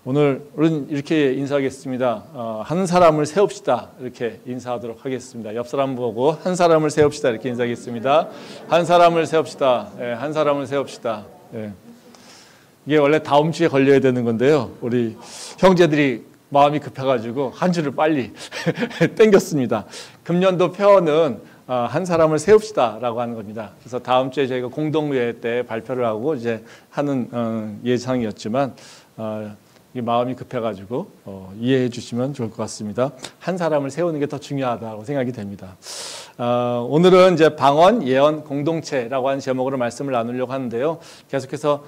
오늘은 이렇게 인사하겠습니다. 한 사람을 세웁시다. 이렇게 인사하도록 하겠습니다. 옆 사람 보고 한 사람을 세웁시다. 이렇게 인사하겠습니다. 한 사람을 세웁시다. 예, 한 사람을 세웁시다. 예. 이게 원래 다음 주에 걸려야 되는 건데요. 우리 형제들이 마음이 급해가지고 한 주를 빨리 땡겼습니다. 금년도 표어는 한 사람을 세웁시다라고 하는 겁니다. 그래서 다음 주에 저희가 공동회의 때 발표를 하고 이제 하는 예상이었지만 이 마음이 급해가지고 이해해 주시면 좋을 것 같습니다. 한 사람을 세우는 게 더 중요하다고 생각이 됩니다. 오늘은 이제 방언, 예언, 공동체라고 하는 제목으로 말씀을 나누려고 하는데요. 계속해서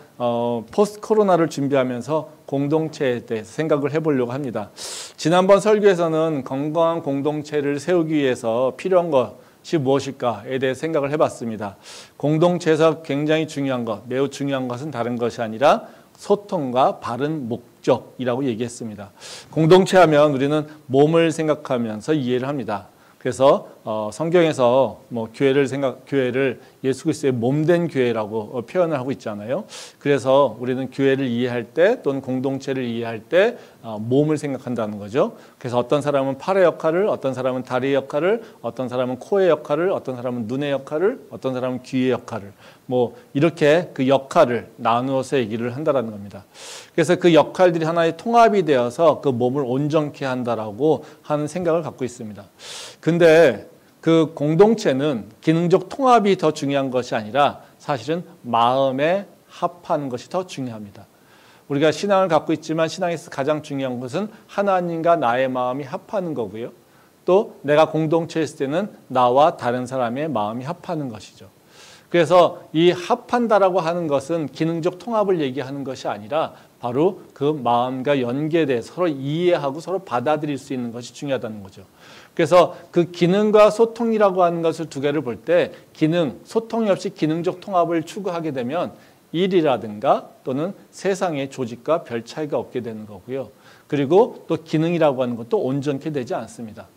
포스트 코로나를 준비하면서 공동체에 대해서 생각을 해보려고 합니다. 지난번 설교에서는 건강한 공동체를 세우기 위해서 필요한 것이 무엇일까에 대해 생각을 해봤습니다. 공동체에서 굉장히 중요한 것, 매우 중요한 것은 다른 것이 아니라 소통과 바른 목적이라고 얘기했습니다. 공동체 하면 우리는 몸을 생각하면서 이해를 합니다. 그래서 성경에서 교회를 예수 그리스도의 몸된 교회라고 표현을 하고 있잖아요. 그래서 우리는 교회를 이해할 때 또는 공동체를 이해할 때 몸을 생각한다는 거죠. 그래서 어떤 사람은 팔의 역할을, 어떤 사람은 다리의 역할을, 어떤 사람은 코의 역할을, 어떤 사람은 눈의 역할을, 어떤 사람은 귀의 역할을 이렇게 그 역할을 나누어서 얘기를 한다라는 겁니다. 그래서 그 역할들이 하나의 통합이 되어서 그 몸을 온전케 한다라고 하는 생각을 갖고 있습니다. 근데 그 공동체는 기능적 통합이 더 중요한 것이 아니라 사실은 마음에 합하는 것이 더 중요합니다. 우리가 신앙을 갖고 있지만 신앙에서 가장 중요한 것은 하나님과 나의 마음이 합하는 거고요. 또 내가 공동체에 있을 때는 나와 다른 사람의 마음이 합하는 것이죠. 그래서 이 합한다라고 하는 것은 기능적 통합을 얘기하는 것이 아니라 바로 그 마음과 연계돼 서로 이해하고 서로 받아들일 수 있는 것이 중요하다는 거죠. 그래서 그 기능과 소통이라고 하는 것을 두 개를 볼 때 기능, 소통이 없이 기능적 통합을 추구하게 되면 일이라든가 또는 세상의 조직과 별 차이가 없게 되는 거고요. 그리고 또 기능이라고 하는 것도 온전케 되지 않습니다.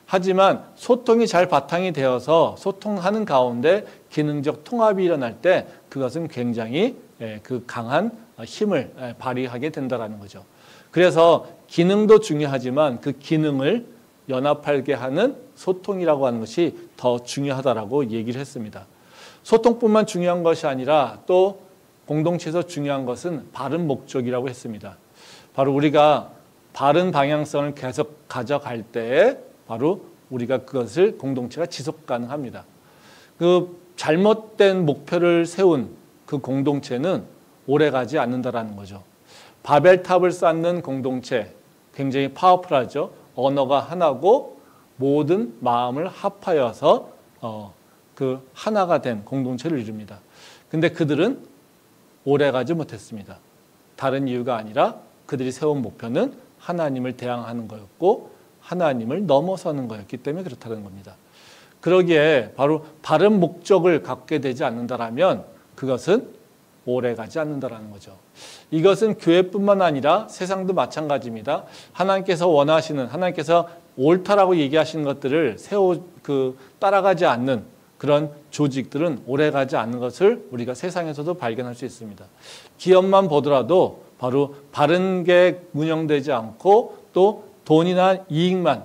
하지만 소통이 잘 바탕이 되어서 소통하는 가운데 기능적 통합이 일어날 때 그것은 굉장히 그 강한 힘을 발휘하게 된다는 거죠. 그래서 기능도 중요하지만 그 기능을 연합하게 하는 소통이라고 하는 것이 더 중요하다라고 얘기를 했습니다. 소통뿐만 중요한 것이 아니라 또 공동체에서 중요한 것은 바른 목적이라고 했습니다. 바로 우리가 바른 방향성을 계속 가져갈 때에 바로 우리가 그것을 공동체가 지속 가능합니다. 그 잘못된 목표를 세운 그 공동체는 오래가지 않는다라는 거죠. 바벨탑을 쌓는 공동체 굉장히 파워풀하죠. 언어가 하나고 모든 마음을 합하여서 그 하나가 된 공동체를 이룹니다. 근데 그들은 오래가지 못했습니다. 다른 이유가 아니라 그들이 세운 목표는 하나님을 대항하는 거였고 하나님을 넘어서는 거였기 때문에 그렇다는 겁니다. 그러기에 바로 바른 목적을 갖게 되지 않는다라면 그것은 오래가지 않는다라는 거죠. 이것은 교회뿐만 아니라 세상도 마찬가지입니다. 하나님께서 원하시는, 하나님께서 옳다라고 얘기하시는 것들을 따라가지 않는 그런 조직들은 오래가지 않는 것을 우리가 세상에서도 발견할 수 있습니다. 기업만 보더라도 바로 바른 게 운영되지 않고 또 돈이나 이익만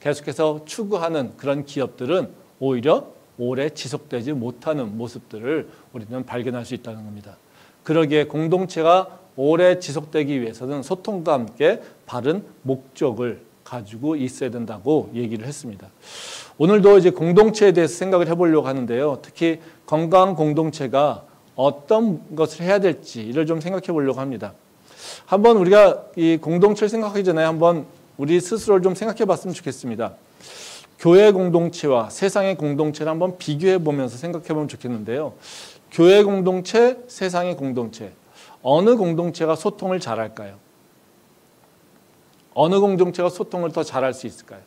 계속해서 추구하는 그런 기업들은 오히려 오래 지속되지 못하는 모습들을 우리는 발견할 수 있다는 겁니다. 그러기에 공동체가 오래 지속되기 위해서는 소통과 함께 바른 목적을 가지고 있어야 된다고 얘기를 했습니다. 오늘도 이제 공동체에 대해서 생각을 해보려고 하는데요. 특히 건강한 공동체가 어떤 것을 해야 될지를 좀 생각해 보려고 합니다. 한번 우리가 이 공동체를 생각하기 전에 한번 우리 스스로를 좀 생각해 봤으면 좋겠습니다. 교회 공동체와 세상의 공동체를 한번 비교해 보면서 생각해 보면 좋겠는데요. 교회 공동체, 세상의 공동체. 어느 공동체가 소통을 잘할까요? 어느 공동체가 소통을 더 잘할 수 있을까요?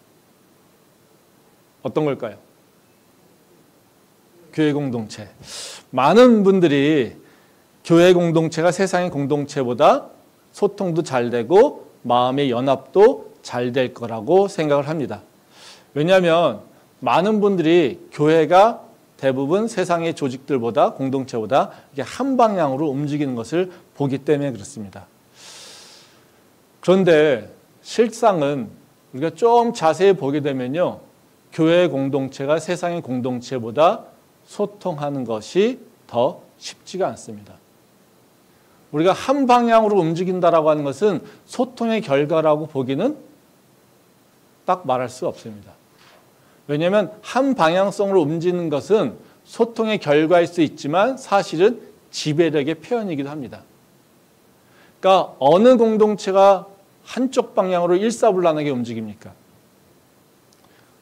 어떤 걸까요? 교회 공동체. 많은 분들이 교회 공동체가 세상의 공동체보다 소통도 잘 되고 마음의 연합도 잘 될 거라고 생각을 합니다. 왜냐하면 많은 분들이 교회가 대부분 세상의 조직들보다 공동체보다 이게 한 방향으로 움직이는 것을 보기 때문에 그렇습니다. 그런데 실상은 우리가 좀 자세히 보게 되면요. 교회 공동체가 세상의 공동체보다 소통하는 것이 더 쉽지가 않습니다. 우리가 한 방향으로 움직인다라고 하는 것은 소통의 결과라고 보기는 딱 말할 수 없습니다. 왜냐하면 한 방향성으로 움직이는 것은 소통의 결과일 수 있지만 사실은 지배력의 표현이기도 합니다. 그러니까 어느 공동체가 한쪽 방향으로 일사불란하게 움직입니까?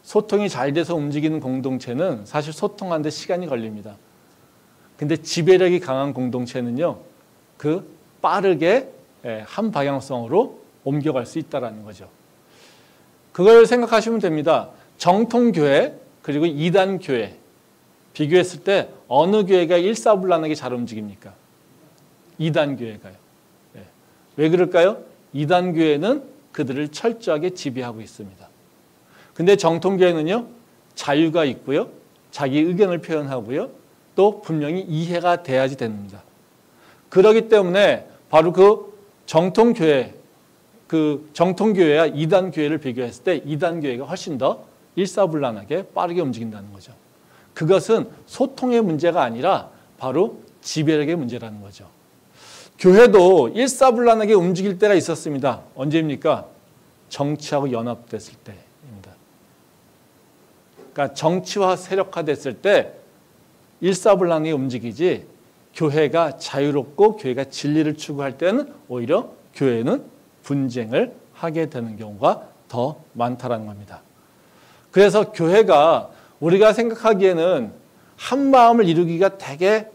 소통이 잘 돼서 움직이는 공동체는 사실 소통하는 데 시간이 걸립니다. 근데 지배력이 강한 공동체는요, 빠르게 한 방향성으로 옮겨갈 수 있다는 거죠. 그걸 생각하시면 됩니다. 정통교회 그리고 이단교회 비교했을 때 어느 교회가 일사불란하게 잘 움직입니까? 이단교회가요. 왜 그럴까요? 이단교회는 그들을 철저하게 지배하고 있습니다. 근데 정통교회는요, 자유가 있고요, 자기 의견을 표현하고요, 또 분명히 이해가 돼야지 됩니다. 그렇기 때문에 바로 정통교회와 이단교회를 비교했을 때 이단교회가 훨씬 더 일사불란하게 빠르게 움직인다는 거죠. 그것은 소통의 문제가 아니라 바로 지배력의 문제라는 거죠. 교회도 일사불란하게 움직일 때가 있었습니다. 언제입니까? 정치하고 연합됐을 때입니다. 그러니까 정치화 세력화됐을 때 일사불란하게 움직이지, 교회가 자유롭고 교회가 진리를 추구할 때는 오히려 교회는 분쟁을 하게 되는 경우가 더 많다는 겁니다. 그래서 교회가 우리가 생각하기에는 한 마음을 이루기가 되게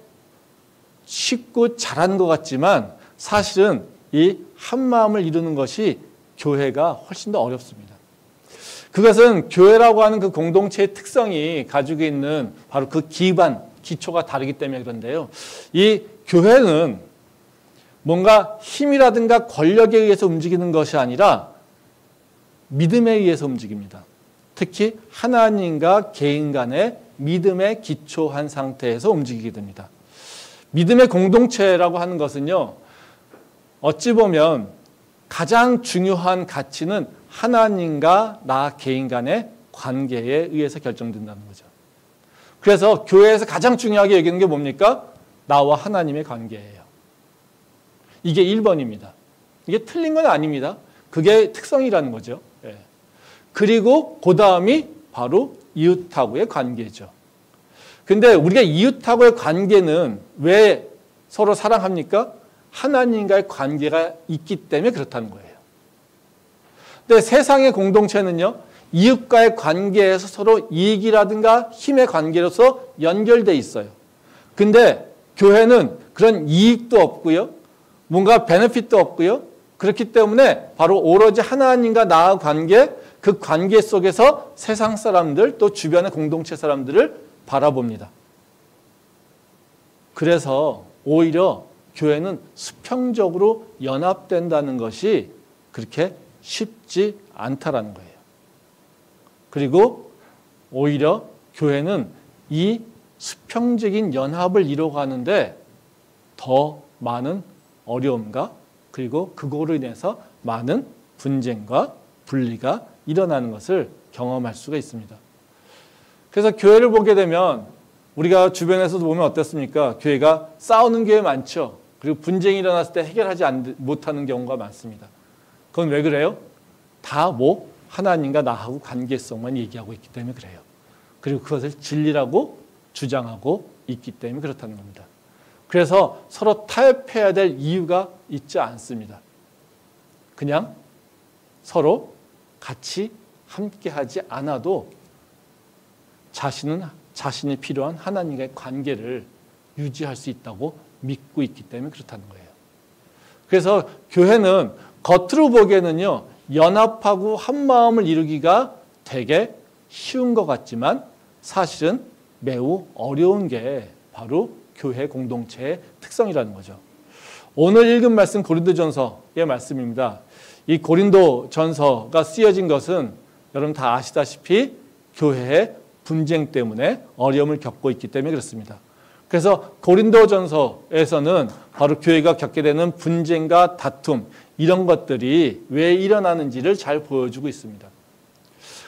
쉽고 잘하는 것 같지만 사실은 이 한 마음을 이루는 것이 교회가 훨씬 더 어렵습니다. 그것은 교회라고 하는 그 공동체의 특성이 가지고 있는 바로 그 기초가 다르기 때문에 그런데요. 이 교회는 뭔가 힘이라든가 권력에 의해서 움직이는 것이 아니라 믿음에 의해서 움직입니다. 특히 하나님과 개인 간의 믿음에 기초한 상태에서 움직이게 됩니다. 믿음의 공동체라고 하는 것은요, 어찌 보면 가장 중요한 가치는 하나님과 나 개인 간의 관계에 의해서 결정된다는 거죠. 그래서 교회에서 가장 중요하게 여기는 게 뭡니까? 나와 하나님의 관계예요. 이게 1번입니다. 이게 틀린 건 아닙니다. 그게 특성이라는 거죠. 그리고 그 다음이 바로 이웃하고의 관계죠. 근데 우리가 이웃하고의 관계는 왜 서로 사랑합니까? 하나님과의 관계가 있기 때문에 그렇다는 거예요. 근데 세상의 공동체는요, 이웃과의 관계에서 서로 이익이라든가 힘의 관계로서 연결돼 있어요. 근데 교회는 그런 이익도 없고요, 뭔가 베네핏도 없고요. 그렇기 때문에 바로 오로지 하나님과 나의 관계, 그 관계 속에서 세상 사람들 또 주변의 공동체 사람들을 바라봅니다. 그래서 오히려 교회는 수평적으로 연합된다는 것이 그렇게 쉽지 않다라는 거예요. 그리고 오히려 교회는 이 수평적인 연합을 이루어가는데 더 많은 어려움과 그리고 그거로 인해서 많은 분쟁과 분리가 일어나는 것을 경험할 수가 있습니다. 그래서 교회를 보게 되면 우리가 주변에서도 보면 어떻습니까? 교회가 싸우는 교회 많죠. 그리고 분쟁이 일어났을 때 해결하지 못하는 경우가 많습니다. 그건 왜 그래요? 다 하나님과 나하고 관계성만 얘기하고 있기 때문에 그래요. 그리고 그것을 진리라고 주장하고 있기 때문에 그렇다는 겁니다. 그래서 서로 타협해야 될 이유가 있지 않습니다. 그냥 서로 같이 함께하지 않아도 자신이 필요한 하나님과의 관계를 유지할 수 있다고 믿고 있기 때문에 그렇다는 거예요. 그래서 교회는 겉으로 보기에는요, 연합하고 한 마음을 이루기가 되게 쉬운 것 같지만 사실은 매우 어려운 게 바로 교회 공동체의 특성이라는 거죠. 오늘 읽은 말씀 고린도전서의 말씀입니다. 이 고린도전서가 쓰여진 것은 여러분 다 아시다시피 교회의 분쟁 때문에 어려움을 겪고 있기 때문에 그렇습니다. 그래서 고린도전서에서는 바로 교회가 겪게 되는 분쟁과 다툼, 이런 것들이 왜 일어나는지를 잘 보여주고 있습니다.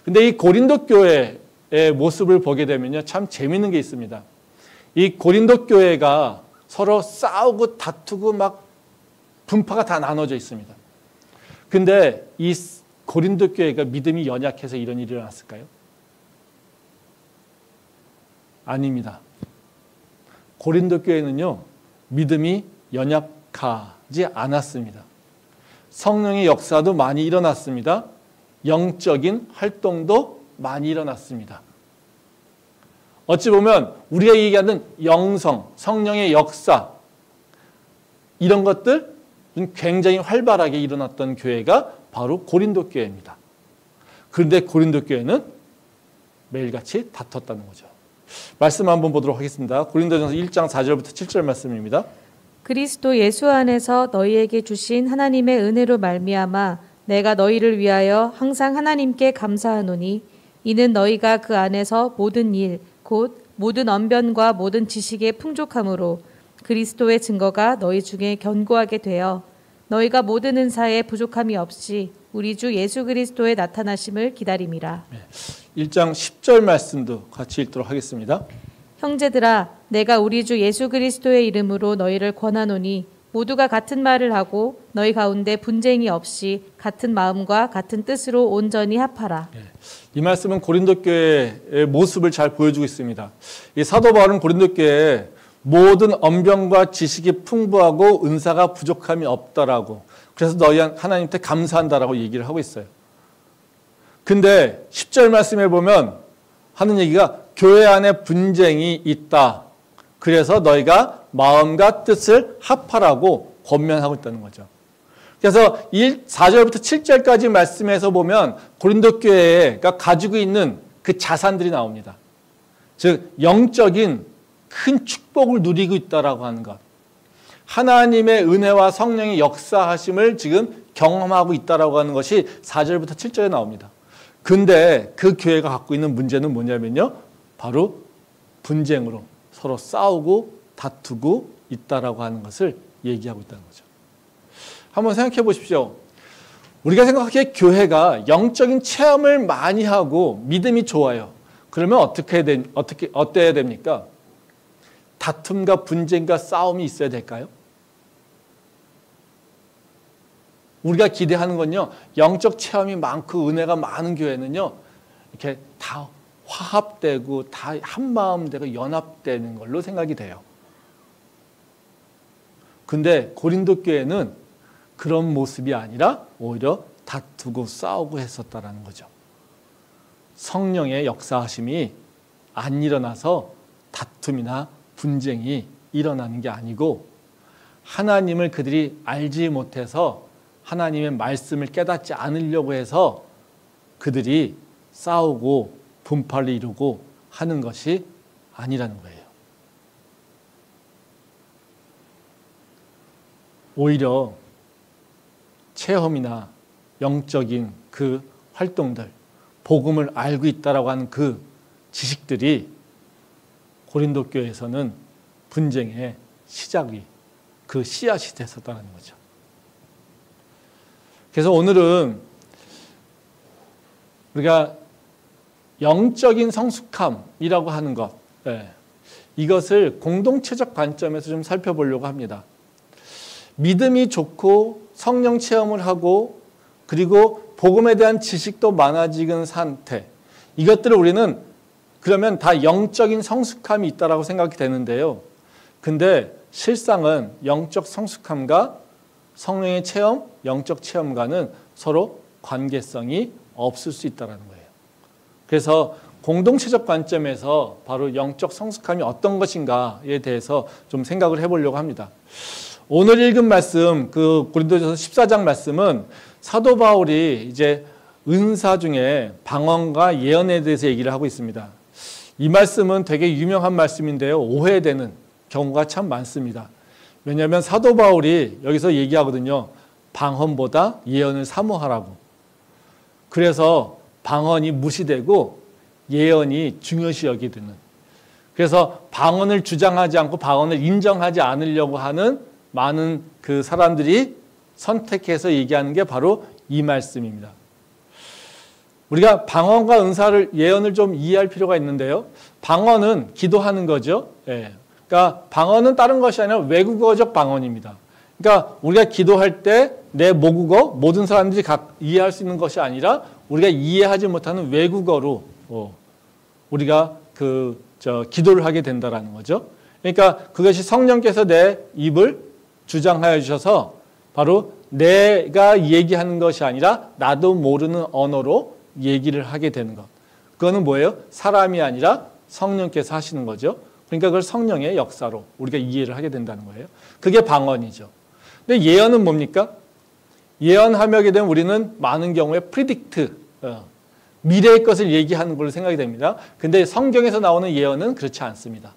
근데 이 고린도 교회의 모습을 보게 되면요, 참 재미있는 게 있습니다. 이 고린도 교회가 서로 싸우고 다투고 막 분파가 다 나눠져 있습니다. 근데 이 고린도 교회가 믿음이 연약해서 이런 일이 일어났을까요? 아닙니다. 고린도 교회는요, 믿음이 연약하지 않았습니다. 성령의 역사도 많이 일어났습니다. 영적인 활동도 많이 일어났습니다. 어찌 보면 우리가 얘기하는 영성, 성령의 역사, 이런 것들 굉장히 활발하게 일어났던 교회가 바로 고린도 교회입니다. 그런데 고린도 교회는 매일같이 다퉜다는 거죠. 말씀 한번 보도록 하겠습니다. 고린도전서 1장 4절부터 7절 말씀입니다. 그리스도 예수 안에서 너희에게 주신 하나님의 은혜로 말미암아 내가 너희를 위하여 항상 하나님께 감사하노니 이는 너희가 그 안에서 모든 일 곧 모든 언변과 모든 지식의 풍족함으로 그리스도의 증거가 너희 중에 견고하게 되어 너희가 모든 은사에 부족함이 없이 우리 주 예수 그리스도의 나타나심을 기다림이라. 1장 10절 말씀도 같이 읽도록 하겠습니다. 형제들아 내가 우리 주 예수 그리스도의 이름으로 너희를 권하노니 모두가 같은 말을 하고 너희 가운데 분쟁이 없이 같은 마음과 같은 뜻으로 온전히 합하라. 이 말씀은 고린도 교회의 모습을 잘 보여주고 있습니다. 이 사도 바울은 고린도 교회에 모든 언변과 지식이 풍부하고 은사가 부족함이 없다라고, 그래서 너희 하나님께 감사한다라고 얘기를 하고 있어요. 근데 10절 말씀에 보면 하는 얘기가 교회 안에 분쟁이 있다. 그래서 너희가 마음과 뜻을 합하라고 권면하고 있다는 거죠. 그래서 4절부터 7절까지 말씀에서 보면 고린도 교회가 가지고 있는 그 자산들이 나옵니다. 즉 영적인 큰 축복을 누리고 있다라고 하는 것, 하나님의 은혜와 성령의 역사하심을 지금 경험하고 있다라고 하는 것이 4절부터 7절에 나옵니다. 근데 그 교회가 갖고 있는 문제는 뭐냐면요, 바로 분쟁으로 서로 싸우고 다투고 있다라고 하는 것을 얘기하고 있다는 거죠. 한번 생각해 보십시오. 우리가 생각하기에 교회가 영적인 체험을 많이 하고 믿음이 좋아요. 그러면 어때야 됩니까? 다툼과 분쟁과 싸움이 있어야 될까요? 우리가 기대하는 건요, 영적 체험이 많고 은혜가 많은 교회는요, 이렇게 다 화합되고 다 한마음 되고 연합되는 걸로 생각이 돼요. 근데 고린도 교회는 그런 모습이 아니라 오히려 다투고 싸우고 했었다라는 거죠. 성령의 역사하심이 안 일어나서 다툼이나 분쟁이 일어나는 게 아니고, 하나님을 그들이 알지 못해서 하나님의 말씀을 깨닫지 않으려고 해서 그들이 싸우고 분파를 이루고 하는 것이 아니라는 거예요. 오히려 체험이나 영적인 그 활동들, 복음을 알고 있다라고 하는 그 지식들이 고린도 교회에서는 분쟁의 시작이, 그 씨앗이 됐었다는 거죠. 그래서 오늘은 우리가 영적인 성숙함이라고 하는 것, 이것을 공동체적 관점에서 좀 살펴보려고 합니다. 믿음이 좋고 성령 체험을 하고 그리고 복음에 대한 지식도 많아지는 상태, 이것들을 우리는 그러면 다 영적인 성숙함이 있다라고 생각이 되는데요. 근데 실상은 영적 성숙함과 성령의 체험, 영적 체험과는 서로 관계성이 없을 수 있다는 거예요. 그래서 공동체적 관점에서 바로 영적 성숙함이 어떤 것인가에 대해서 좀 생각을 해보려고 합니다. 오늘 읽은 말씀, 그 고린도전서 14장 말씀은 사도 바울이 이제 은사 중에 방언과 예언에 대해서 얘기를 하고 있습니다. 이 말씀은 되게 유명한 말씀인데요, 오해되는 경우가 참 많습니다. 왜냐하면 사도 바울이 여기서 얘기하거든요. 방언보다 예언을 사모하라고. 그래서 방언이 무시되고 예언이 중요시 여기는. 그래서 방언을 주장하지 않고 방언을 인정하지 않으려고 하는 많은 그 사람들이 선택해서 얘기하는 게 바로 이 말씀입니다. 우리가 방언과 은사를 예언을 좀 이해할 필요가 있는데요. 방언은 기도하는 거죠. 예. 그러니까 방언은 다른 것이 아니라 외국어적 방언입니다. 그러니까 우리가 기도할 때 내 모국어 모든 사람들이 이해할 수 있는 것이 아니라 우리가 이해하지 못하는 외국어로 우리가 기도를 하게 된다라는 거죠. 그러니까 그것이 성령께서 내 입을 주장하여 주셔서 바로 내가 얘기하는 것이 아니라 나도 모르는 언어로 얘기를 하게 되는 것. 그거는 뭐예요? 사람이 아니라 성령께서 하시는 거죠. 그러니까 그걸 성령의 역사로 우리가 이해를 하게 된다는 거예요. 그게 방언이죠. 근데 예언은 뭡니까? 예언하게 되면 우리는 많은 경우에 predict, 미래의 것을 얘기하는 걸로 생각이 됩니다. 근데 성경에서 나오는 예언은 그렇지 않습니다.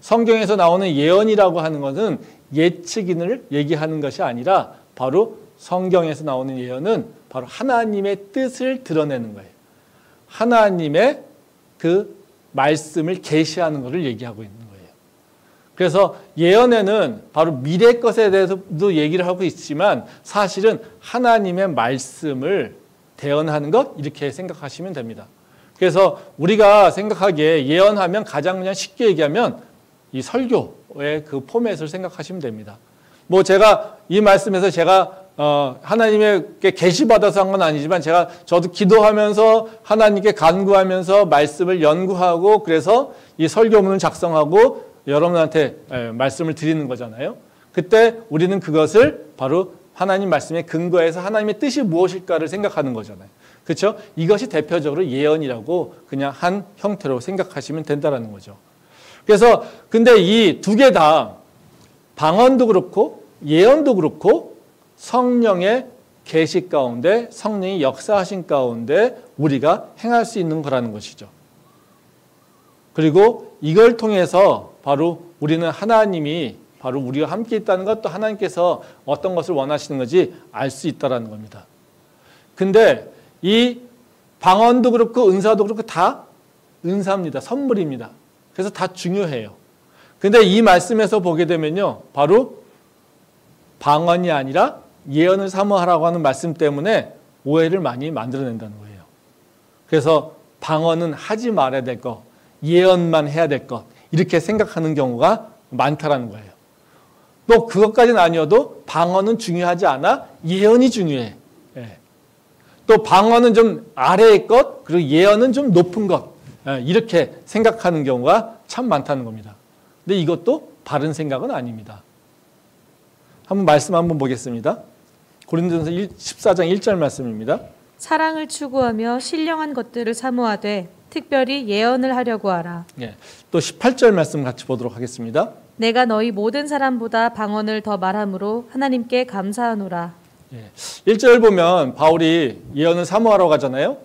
성경에서 나오는 예언이라고 하는 것은 예측인을 얘기하는 것이 아니라 바로 성경에서 나오는 예언은 바로 하나님의 뜻을 드러내는 거예요. 하나님의 그 말씀을 계시하는 것을 얘기하고 있는 거예요. 그래서 예언에는 바로 미래 것에 대해서도 얘기를 하고 있지만 사실은 하나님의 말씀을 대언하는 것 이렇게 생각하시면 됩니다. 그래서 우리가 생각하기에 예언하면 가장 그냥 쉽게 얘기하면 이 설교의 그 포맷을 생각하시면 됩니다. 뭐 제가 이 말씀에서 제가 하나님께 계시받아서 한 건 아니지만 저도 기도하면서 하나님께 간구하면서 말씀을 연구하고 그래서 이 설교문을 작성하고 여러분한테 말씀을 드리는 거잖아요. 그때 우리는 그것을 바로 하나님 말씀에 근거해서 하나님의 뜻이 무엇일까를 생각하는 거잖아요. 그렇죠? 이것이 대표적으로 예언이라고 그냥 한 형태로 생각하시면 된다는 거죠. 그래서 근데 이 두 개 다 방언도 그렇고 예언도 그렇고 성령의 계시 가운데 성령이 역사하신 가운데 우리가 행할 수 있는 거라는 것이죠. 그리고 이걸 통해서 바로 우리는 하나님이 바로 우리가 함께 있다는 것, 또 하나님께서 어떤 것을 원하시는 건지 알 수 있다는 겁니다. 근데 이 방언도 그렇고 은사도 그렇고 다 은사입니다. 선물입니다. 그래서 다 중요해요. 근데 이 말씀에서 보게 되면요. 바로 방언이 아니라 예언을 사모하라고 하는 말씀 때문에 오해를 많이 만들어낸다는 거예요. 그래서 방언은 하지 말아야 될 것, 예언만 해야 될 것 이렇게 생각하는 경우가 많다라는 거예요. 또 그것까지는 아니어도 방언은 중요하지 않아 예언이 중요해. 또 방언은 좀 아래의 것 그리고 예언은 좀 높은 것 이렇게 생각하는 경우가 참 많다는 겁니다. 근데 이것도 바른 생각은 아닙니다. 말씀 한번 보겠습니다. 고린도전서 14장 1절 말씀입니다. 사랑을 추구하며 신령한 것들을 사모하되 특별히 예언을 하려고 하라. 또 18절 말씀 같이 보도록 하겠습니다. 내가 너희 모든 사람보다 방언을 더 말함으로 하나님께 감사하노라. 1절 보면 바울이 예언을 사모하라고 하잖아요.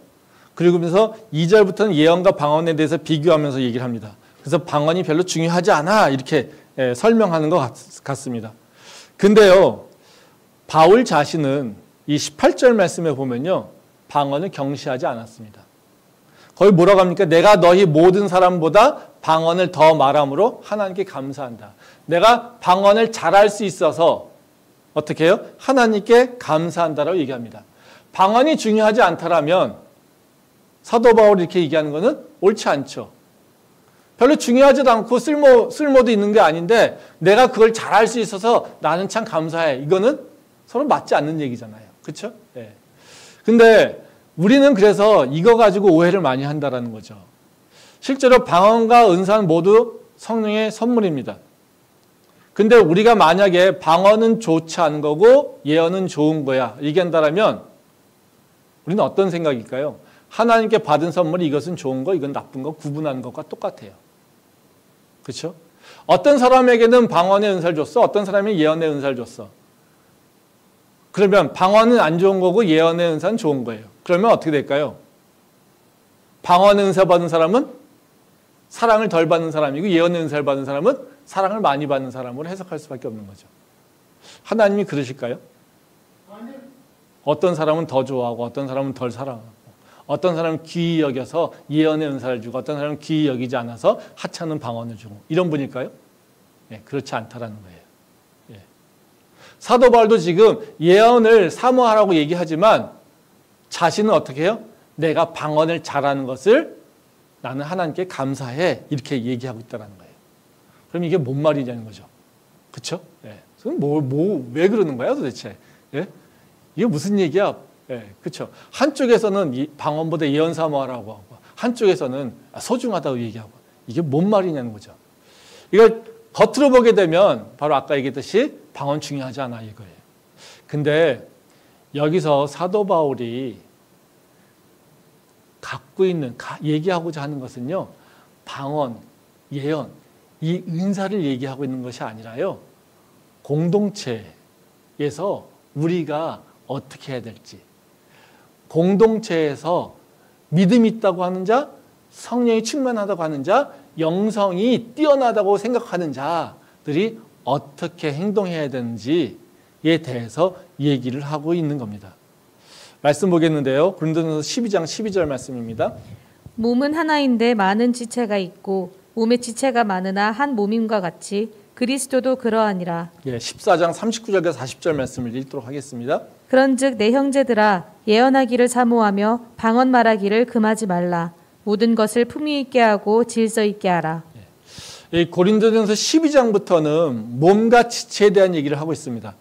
그러면서 2절부터는 예언과 방언에 대해서 비교하면서 얘기를 합니다. 그래서 방언이 별로 중요하지 않아 이렇게 설명하는 것 같습니다. 근데요, 바울 자신은 이 18절 말씀에 보면요, 방언을 경시하지 않았습니다. 거기 뭐라고 합니까? 내가 너희 모든 사람보다 방언을 더 말함으로 하나님께 감사한다. 내가 방언을 잘할 수 있어서 어떻게 해요? 하나님께 감사한다라고 얘기합니다. 방언이 중요하지 않다라면 사도 바울이 이렇게 얘기하는 것은 옳지 않죠. 별로 중요하지도 않고 쓸모도 있는 게 아닌데 내가 그걸 잘할 수 있어서 나는 참 감사해. 이거는 서로 맞지 않는 얘기잖아요. 그렇죠? 근데 우리는 그래서 이거 가지고 오해를 많이 한다라는 거죠. 실제로 방언과 은사는 모두 성령의 선물입니다. 근데 우리가 만약에 방언은 좋지 않은 거고 예언은 좋은 거야 얘기한다면 우리는 어떤 생각일까요? 하나님께 받은 선물이 이것은 좋은 거, 이건 나쁜 거 구분하는 것과 똑같아요. 그렇죠? 어떤 사람에게는 방언의 은사를 줬어, 어떤 사람이 예언의 은사를 줬어. 그러면 방언은 안 좋은 거고 예언의 은사는 좋은 거예요. 그러면 어떻게 될까요? 방언의 은사 받은 사람은 사랑을 덜 받는 사람이고 예언의 은사를 받은 사람은 사랑을 많이 받는 사람으로 해석할 수밖에 없는 거죠. 하나님이 그러실까요? 어떤 사람은 더 좋아하고 어떤 사람은 덜 사랑하고 어떤 사람은 귀히 여겨서 예언의 은사를 주고 어떤 사람은 귀히 여기지 않아서 하찮은 방언을 주고 이런 분일까요? 그렇지 않다라는 거예요. 사도 바울도 지금 예언을 사모하라고 얘기하지만 자신은 어떻게 해요? 내가 방언을 잘하는 것을 나는 하나님께 감사해. 이렇게 얘기하고 있다는 거예요. 그럼 이게 뭔 말이냐는 거죠. 그렇죠? 예. 왜 그러는 거야 도대체? 예? 이게 무슨 얘기야? 예, 그렇죠. 한쪽에서는 방언보다 예언 사모하라고 하고 한쪽에서는 소중하다고 얘기하고 이게 뭔 말이냐는 거죠. 이걸 겉으로 보게 되면 바로 아까 얘기했듯이 방언 중요하지 않아 이거예요. 근데 여기서 사도 바울이 갖고 있는 얘기하고자 하는 것은요. 방언, 예언 이 은사를 얘기하고 있는 것이 아니라요. 공동체에서 우리가 어떻게 해야 될지 공동체에서 믿음이 있다고 하는 자, 성령이 충만하다고 하는 자, 영성이 뛰어나다고 생각하는 자들이 어떻게 행동해야 되는지에 대해서 얘기를 하고 있는 겁니다. 말씀 보겠는데요. 고린도전서 12장 12절 말씀입니다. 몸은 하나인데 많은 지체가 있고 몸의 지체가 많으나 한 몸임과 같이 그리스도도 그러하니라. 예, 14장 39절과 40절 말씀을 읽도록 하겠습니다. 그런즉 내 형제들아 예언하기를 사모하며 방언 말하기를 금하지 말라. 모든 것을 품위 있게 하고 질서 있게 하라. 이 고린도전서 12장부터는 몸과 지체에 대한 얘기를 하고 있습니다.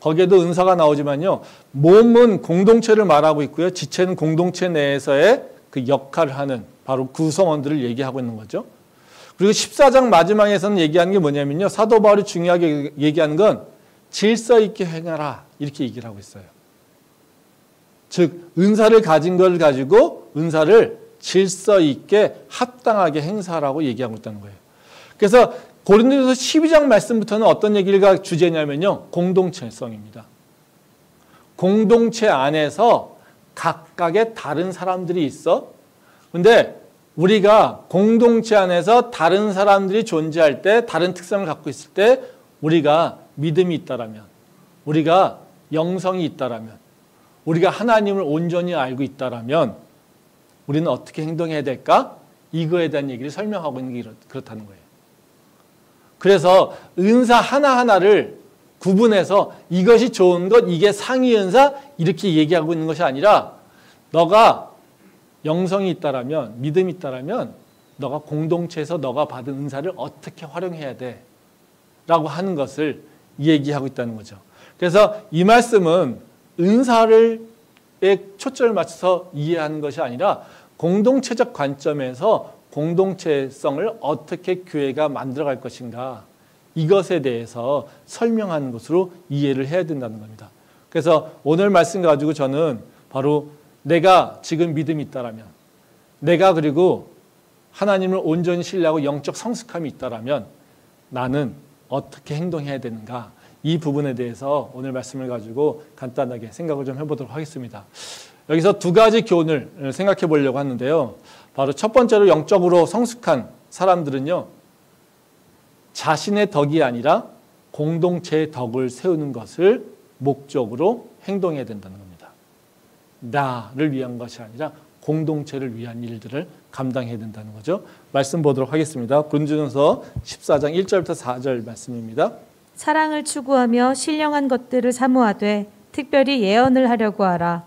거기에도 은사가 나오지만요. 몸은 공동체를 말하고 있고요. 지체는 공동체 내에서의 그 역할을 하는 바로 구성원들을 얘기하고 있는 거죠. 그리고 14장 마지막에서는 얘기하는 게 뭐냐면요. 사도 바울이 중요하게 얘기하는 건 질서 있게 행하라. 이렇게 얘기를 하고 있어요. 즉 은사를 가진 걸 가지고 은사를 질서 있게 합당하게 행사하라고 얘기하고 있다는 거예요. 그래서 고린도전서 12장 말씀부터는 어떤 얘기가 주제냐면요. 공동체성입니다. 공동체 안에서 각각의 다른 사람들이 있어. 근데 우리가 공동체 안에서 다른 사람들이 존재할 때, 다른 특성을 갖고 있을 때 우리가 믿음이 있다라면, 우리가 영성이 있다라면, 우리가 하나님을 온전히 알고 있다라면 우리는 어떻게 행동해야 될까? 이거에 대한 얘기를 설명하고 있는 게 그렇다는 거예요. 그래서 은사 하나하나를 구분해서 이것이 좋은 것, 이게 상위 은사 이렇게 얘기하고 있는 것이 아니라 너가 영성이 있다라면, 믿음이 있다라면 너가 공동체에서 너가 받은 은사를 어떻게 활용해야 돼? 라고 하는 것을 얘기하고 있다는 거죠. 그래서 이 말씀은 은사를 초점을 맞춰서 이해하는 것이 아니라 공동체적 관점에서 공동체성을 어떻게 교회가 만들어갈 것인가 이것에 대해서 설명하는 것으로 이해를 해야 된다는 겁니다. 그래서 오늘 말씀 가지고 저는 바로 내가 지금 믿음이 있다라면, 내가 그리고 하나님을 온전히 신뢰하고 영적 성숙함이 있다라면 나는 어떻게 행동해야 되는가, 이 부분에 대해서 오늘 말씀을 가지고 간단하게 생각을 좀 해보도록 하겠습니다. 여기서 두 가지 교훈을 생각해 보려고 하는데요. 바로 첫 번째로 영적으로 성숙한 사람들은요, 자신의 덕이 아니라 공동체의 덕을 세우는 것을 목적으로 행동해야 된다는 겁니다. 나를 위한 것이 아니라 공동체를 위한 일들을 감당해야 된다는 거죠. 말씀 보도록 하겠습니다. 고린도전서 14장 1절부터 4절 말씀입니다. 사랑을 추구하며 신령한 것들을 사모하되 특별히 예언을 하려고 하라.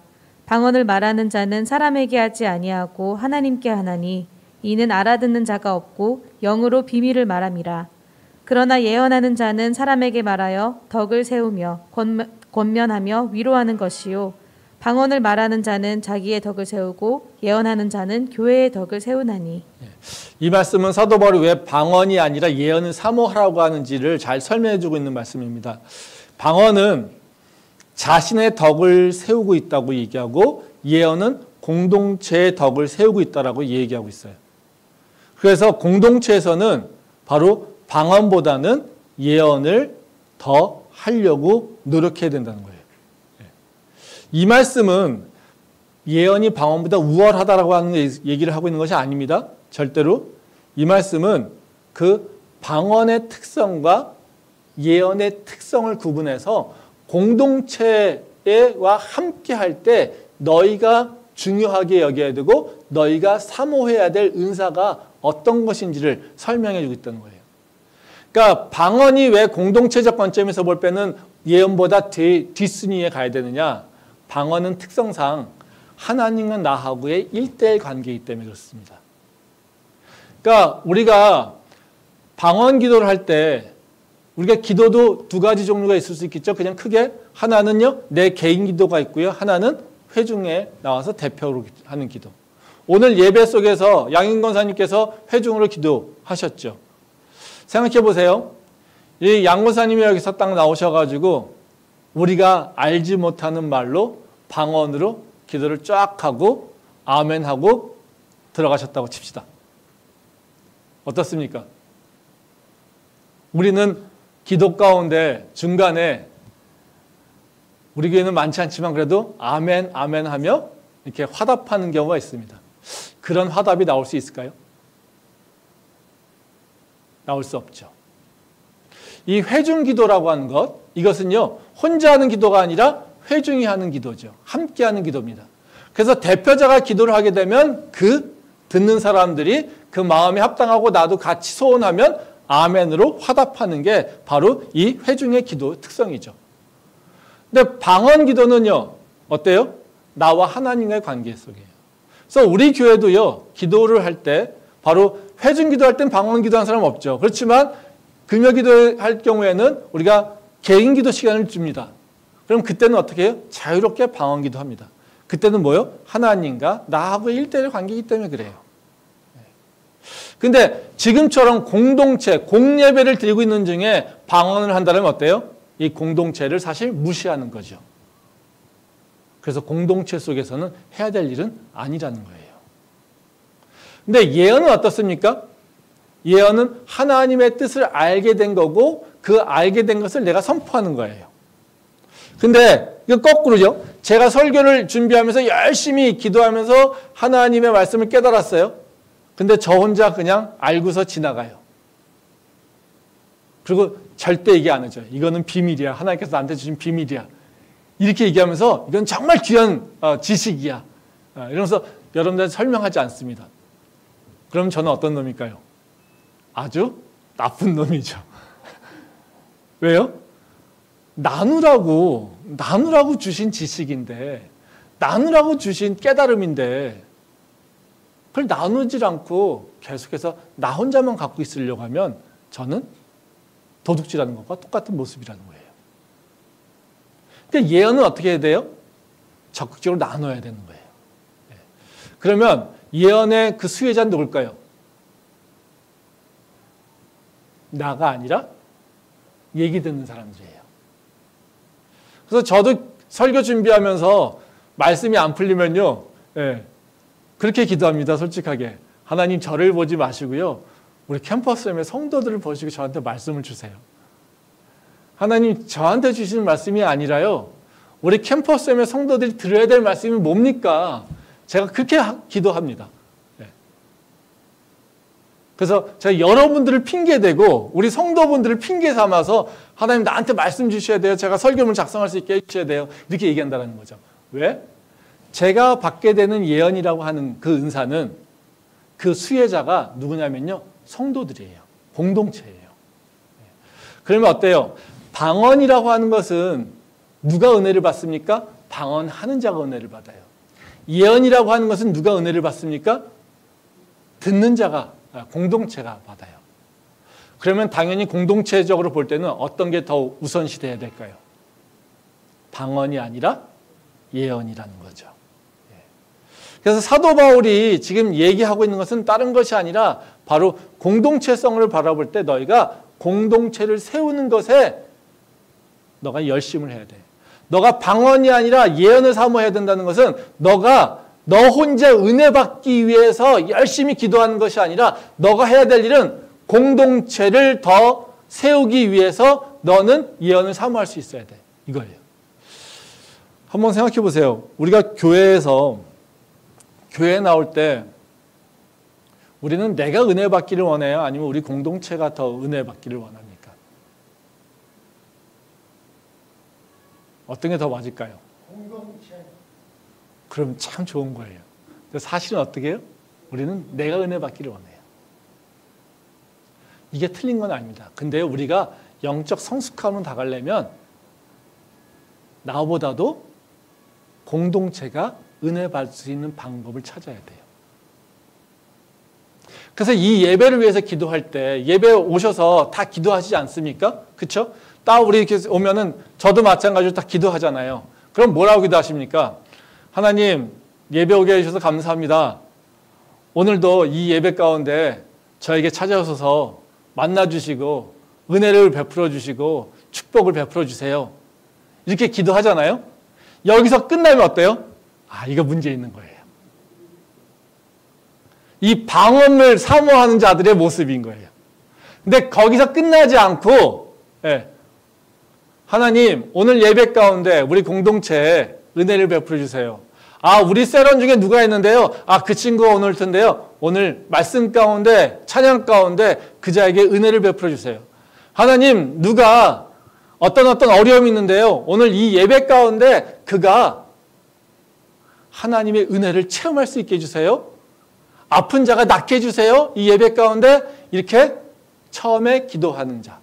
방언을 말하는 자는 사람에게 하지 아니하고 하나님께 하나니 이는 알아듣는 자가 없고 영으로 비밀을 말함이라. 그러나 예언하는 자는 사람에게 말하여 덕을 세우며 권면하며 위로하는 것이요 방언을 말하는 자는 자기의 덕을 세우고 예언하는 자는 교회의 덕을 세우나니. 이 말씀은 사도 바울이 왜 방언이 아니라 예언을 사모하라고 하는지를 잘 설명해 주고 있는 말씀입니다. 방언은 자신의 덕을 세우고 있다고 얘기하고 예언은 공동체의 덕을 세우고 있다고 얘기하고 있어요. 그래서 공동체에서는 바로 방언보다는 예언을 더 하려고 노력해야 된다는 거예요. 이 말씀은 예언이 방언보다 우월하다라고 하는 얘기를 하고 있는 것이 아닙니다. 절대로. 이 말씀은 그 방언의 특성과 예언의 특성을 구분해서 공동체와 함께 할 때 너희가 중요하게 여겨야 되고 너희가 사모해야 될 은사가 어떤 것인지를 설명해 주고 있다는 거예요. 그러니까 방언이 왜 공동체적 관점에서 볼 때는 예언보다 뒷순위에 가야 되느냐? 방언은 특성상 하나님과 나하고의 1:1 관계이기 때문에 그렇습니다. 그러니까 우리가 방언 기도를 할 때 우리가 기도도 두 가지 종류가 있을 수 있겠죠. 그냥 크게 하나는요, 내 개인 기도가 있고요. 하나는 회중에 나와서 대표로 하는 기도. 오늘 예배 속에서 양인 권사님께서 회중으로 기도하셨죠. 생각해 보세요. 이 양 권사님이 여기서 딱 나오셔가지고 우리가 알지 못하는 말로 방언으로 기도를 쫙 하고 아멘하고 들어가셨다고 칩시다. 어떻습니까? 우리는 기도 가운데 중간에 우리 교회는 많지 않지만 그래도 아멘 아멘 하며 이렇게 화답하는 경우가 있습니다. 그런 화답이 나올 수 있을까요? 나올 수 없죠. 이 회중 기도라고 하는 것, 이것은요 혼자 하는 기도가 아니라 회중이 하는 기도죠. 함께 하는 기도입니다. 그래서 대표자가 기도를 하게 되면 그 듣는 사람들이 그 마음에 합당하고 나도 같이 소원하면 아멘으로 화답하는 게 바로 이 회중의 기도 특성이죠. 근데 방언 기도는요 어때요? 나와 하나님과의 관계 속이에요. 그래서 우리 교회도요 기도를 할 때 바로 회중 기도할 땐 방언 기도하는 사람 없죠. 그렇지만 금요 기도할 경우에는 우리가 개인 기도 시간을 줍니다. 그럼 그때는 어떻게 해요? 자유롭게 방언 기도합니다. 그때는 뭐요? 하나님과 나하고의 1:1 관계이기 때문에 그래요. 근데 지금처럼 공동체, 공예배를 드리고 있는 중에 방언을 한다면 어때요? 이 공동체를 사실 무시하는 거죠. 그래서 공동체 속에서는 해야 될 일은 아니라는 거예요. 근데 예언은 어떻습니까? 예언은 하나님의 뜻을 알게 된 거고 그 알게 된 것을 내가 선포하는 거예요. 근데 이거 거꾸로죠. 제가 설교를 준비하면서 열심히 기도하면서 하나님의 말씀을 깨달았어요. 근데 저 혼자 그냥 알고서 지나가요. 그리고 절대 얘기 안 하죠. 이거는 비밀이야. 하나님께서 나한테 주신 비밀이야. 이렇게 얘기하면서 이건 정말 귀한 지식이야. 이러면서 여러분들한테 설명하지 않습니다. 그럼 저는 어떤 놈일까요? 아주 나쁜 놈이죠. 왜요? 나누라고 주신 지식인데, 나누라고 주신 깨달음인데 그걸 나누질 않고 계속해서 나 혼자만 갖고 있으려고 하면 저는 도둑질하는 것과 똑같은 모습이라는 거예요. 그러니까 예언은 어떻게 해야 돼요? 적극적으로 나눠야 되는 거예요. 그러면 예언의 그 수혜자는 누굴까요? 나가 아니라 얘기 듣는 사람들이에요. 그래서 저도 설교 준비하면서 말씀이 안 풀리면요, 그렇게 기도합니다. 솔직하게. 하나님 저를 보지 마시고요. 우리 캠퍼스의 성도들을 보시고 저한테 말씀을 주세요. 하나님 저한테 주시는 말씀이 아니라요. 우리 캠퍼스의 성도들이 들어야 될 말씀이 뭡니까? 제가 그렇게 기도합니다. 그래서 제가 여러분들을 핑계대고 우리 성도분들을 핑계 삼아서 하나님 나한테 말씀 주셔야 돼요. 제가 설교문을 작성할 수 있게 해주셔야 돼요. 이렇게 얘기한다는 거죠. 왜? 제가 받게 되는 예언이라고 하는 그 은사는 그 수혜자가 누구냐면요. 성도들이에요. 공동체예요. 그러면 어때요? 방언이라고 하는 것은 누가 은혜를 받습니까? 방언하는 자가 은혜를 받아요. 예언이라고 하는 것은 누가 은혜를 받습니까? 듣는 자가, 공동체가 받아요. 그러면 당연히 공동체적으로 볼 때는 어떤 게 더 우선시돼야 될까요? 방언이 아니라 예언이라는 거죠. 그래서 사도 바울이 지금 얘기하고 있는 것은 다른 것이 아니라 바로 공동체성을 바라볼 때 너희가 공동체를 세우는 것에 너가 열심을 해야 돼. 너가 방언이 아니라 예언을 사모해야 된다는 것은 너가 너 혼자 은혜 받기 위해서 열심히 기도하는 것이 아니라 너가 해야 될 일은 공동체를 더 세우기 위해서 너는 예언을 사모할 수 있어야 돼. 이거예요. 한번 생각해 보세요. 우리가 교회에 나올 때 우리는 내가 은혜 받기를 원해요? 아니면 우리 공동체가 더 은혜 받기를 원합니까? 어떤 게 더 맞을까요? 공동체. 그럼 참 좋은 거예요. 사실은 어떻게 해요? 우리는 내가 은혜 받기를 원해요. 이게 틀린 건 아닙니다. 근데 우리가 영적 성숙함으로 나가려면 나보다도 공동체가 은혜 받을 수 있는 방법을 찾아야 돼요. 그래서 이 예배를 위해서 기도할 때 예배 오셔서 다 기도하시지 않습니까? 그렇죠? 딱 우리 이렇게 오면은 저도 마찬가지로 다 기도하잖아요. 그럼 뭐라고 기도하십니까? 하나님, 예배 오게 해주셔서 감사합니다. 오늘도 이 예배 가운데 저에게 찾아오셔서 만나주시고 은혜를 베풀어 주시고 축복을 베풀어 주세요. 이렇게 기도하잖아요. 여기서 끝나면 어때요? 아, 이거 문제 있는 거예요. 이 방언을 사모하는 자들의 모습인 거예요. 근데 거기서 끝나지 않고 하나님, 오늘 예배 가운데 우리 공동체에 은혜를 베풀어 주세요. 아, 우리 세런 중에 누가 있는데요. 아, 그 친구가 오늘 올 텐데요. 오늘 말씀 가운데, 찬양 가운데 그 자에게 은혜를 베풀어 주세요. 하나님, 누가 어떤 어려움이 있는데요. 오늘 이 예배 가운데 그가 하나님의 은혜를 체험할 수 있게 해주세요. 아픈 자가 낫게 해주세요. 이 예배 가운데 이렇게 처음에 기도하는 자.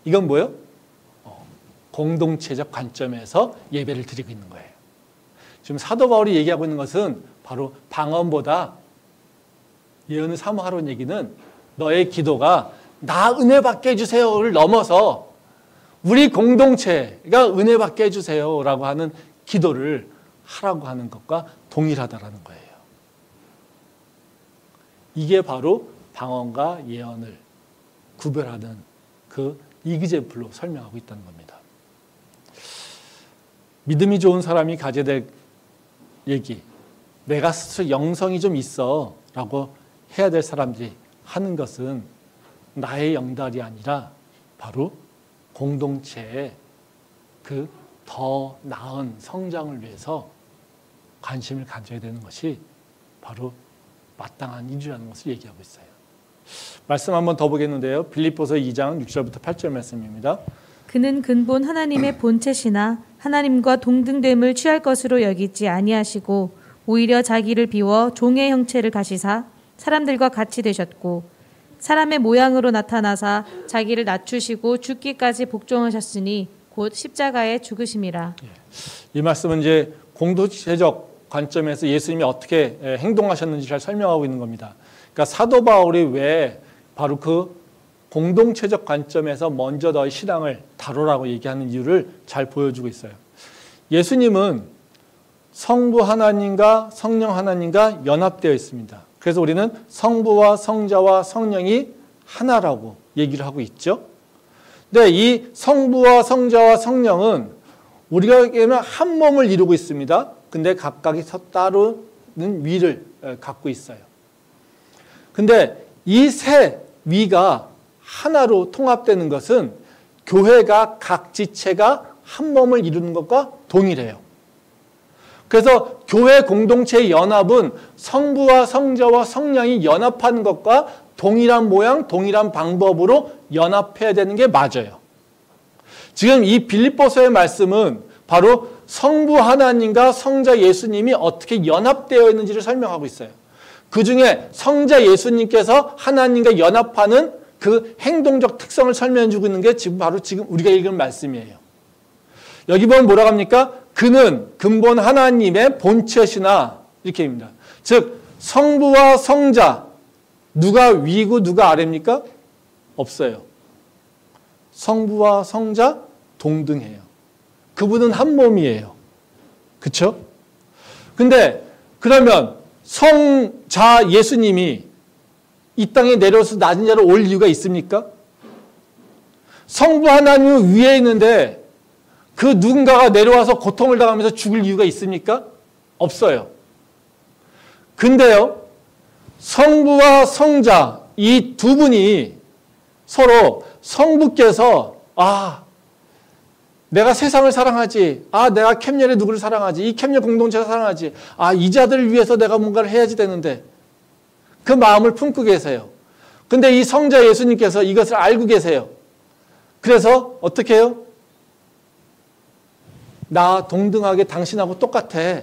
이건 뭐예요? 공동체적 관점에서 예배를 드리고 있는 거예요. 지금 사도 바울이 얘기하고 있는 것은 바로 방언보다 예언을 사모하라는 얘기는 너의 기도가 나 은혜 받게 해주세요를 넘어서 우리 공동체가 은혜 받게 해주세요 라고 하는 기도를 하라고 하는 것과 동일하다라는 거예요. 이게 바로 방언과 예언을 구별하는 그 이그제플로 설명하고 있다는 겁니다. 믿음이 좋은 사람이 가져야 될 얘기, 내가 스스로 영성이 좀 있어 라고 해야 될 사람들이 하는 것은 나의 영달이 아니라 바로 공동체의 그 더 나은 성장을 위해서 관심을 가져야 되는 것이 바로 마땅한 일이라는 것을 얘기하고 있어요. 말씀 한번 더 보겠는데요. 빌립보서 2장 6절부터 8절 말씀입니다. 그는 근본 하나님의 본체시나 하나님과 동등됨을 취할 것으로 여기지 아니하시고 오히려 자기를 비워 종의 형체를 가시사 사람들과 같이 되셨고 사람의 모양으로 나타나사 자기를 낮추시고 죽기까지 복종하셨으니 곧 십자가에 죽으심이라. 이 말씀은 이제 공동체적 관점에서 예수님이 어떻게 행동하셨는지를 설명하고 있는 겁니다. 그러니까 사도 바울이 왜 바로 그 공동체적 관점에서 먼저 너의 신앙을 다루라고 얘기하는 이유를 잘 보여주고 있어요. 예수님은 성부 하나님과 성령 하나님과 연합되어 있습니다. 그래서 우리는 성부와 성자와 성령이 하나라고 얘기를 하고 있죠. 근데 이 성부와 성자와 성령은 우리가 한 몸을 이루고 있습니다. 근데 각각이 따르는 위를 갖고 있어요. 근데 이 세 위가 하나로 통합되는 것은 교회가 각 지체가 한 몸을 이루는 것과 동일해요. 그래서 교회 공동체의 연합은 성부와 성자와 성령이 연합하는 것과 동일한 모양, 동일한 방법으로 연합해야 되는 게 맞아요. 지금 이 빌립보서의 말씀은 바로 성부 하나님과 성자 예수님이 어떻게 연합되어 있는지를 설명하고 있어요. 그 중에 성자 예수님께서 하나님과 연합하는 그 행동적 특성을 설명해 주고 있는 게 바로 지금 우리가 읽은 말씀이에요. 여기 보면 뭐라고 합니까? 그는 근본 하나님의 본체시나 이렇게 입니다. 즉 성부와 성자 누가 위고 누가 아래입니까? 없어요. 성부와 성자 동등해요. 그분은 한 몸이에요. 그렇죠? 근데 그러면 성자 예수님이 이 땅에 내려서 낮은 자로 올 이유가 있습니까? 성부 하나님은 위에 있는데 그 누군가가 내려와서 고통을 당하면서 죽을 이유가 있습니까? 없어요. 근데요, 성부와 성자 이 두 분이 서로 성부께서 내가 세상을 사랑하지, 내가 캠열의 누구를 사랑하지, 이 캠열 공동체를 사랑하지, 이 자들을 위해서 내가 뭔가를 해야지 되는데 그 마음을 품고 계세요. 근데 이 성자 예수님께서 이것을 알고 계세요. 그래서 어떻게 해요? 나 동등하게 당신하고 똑같아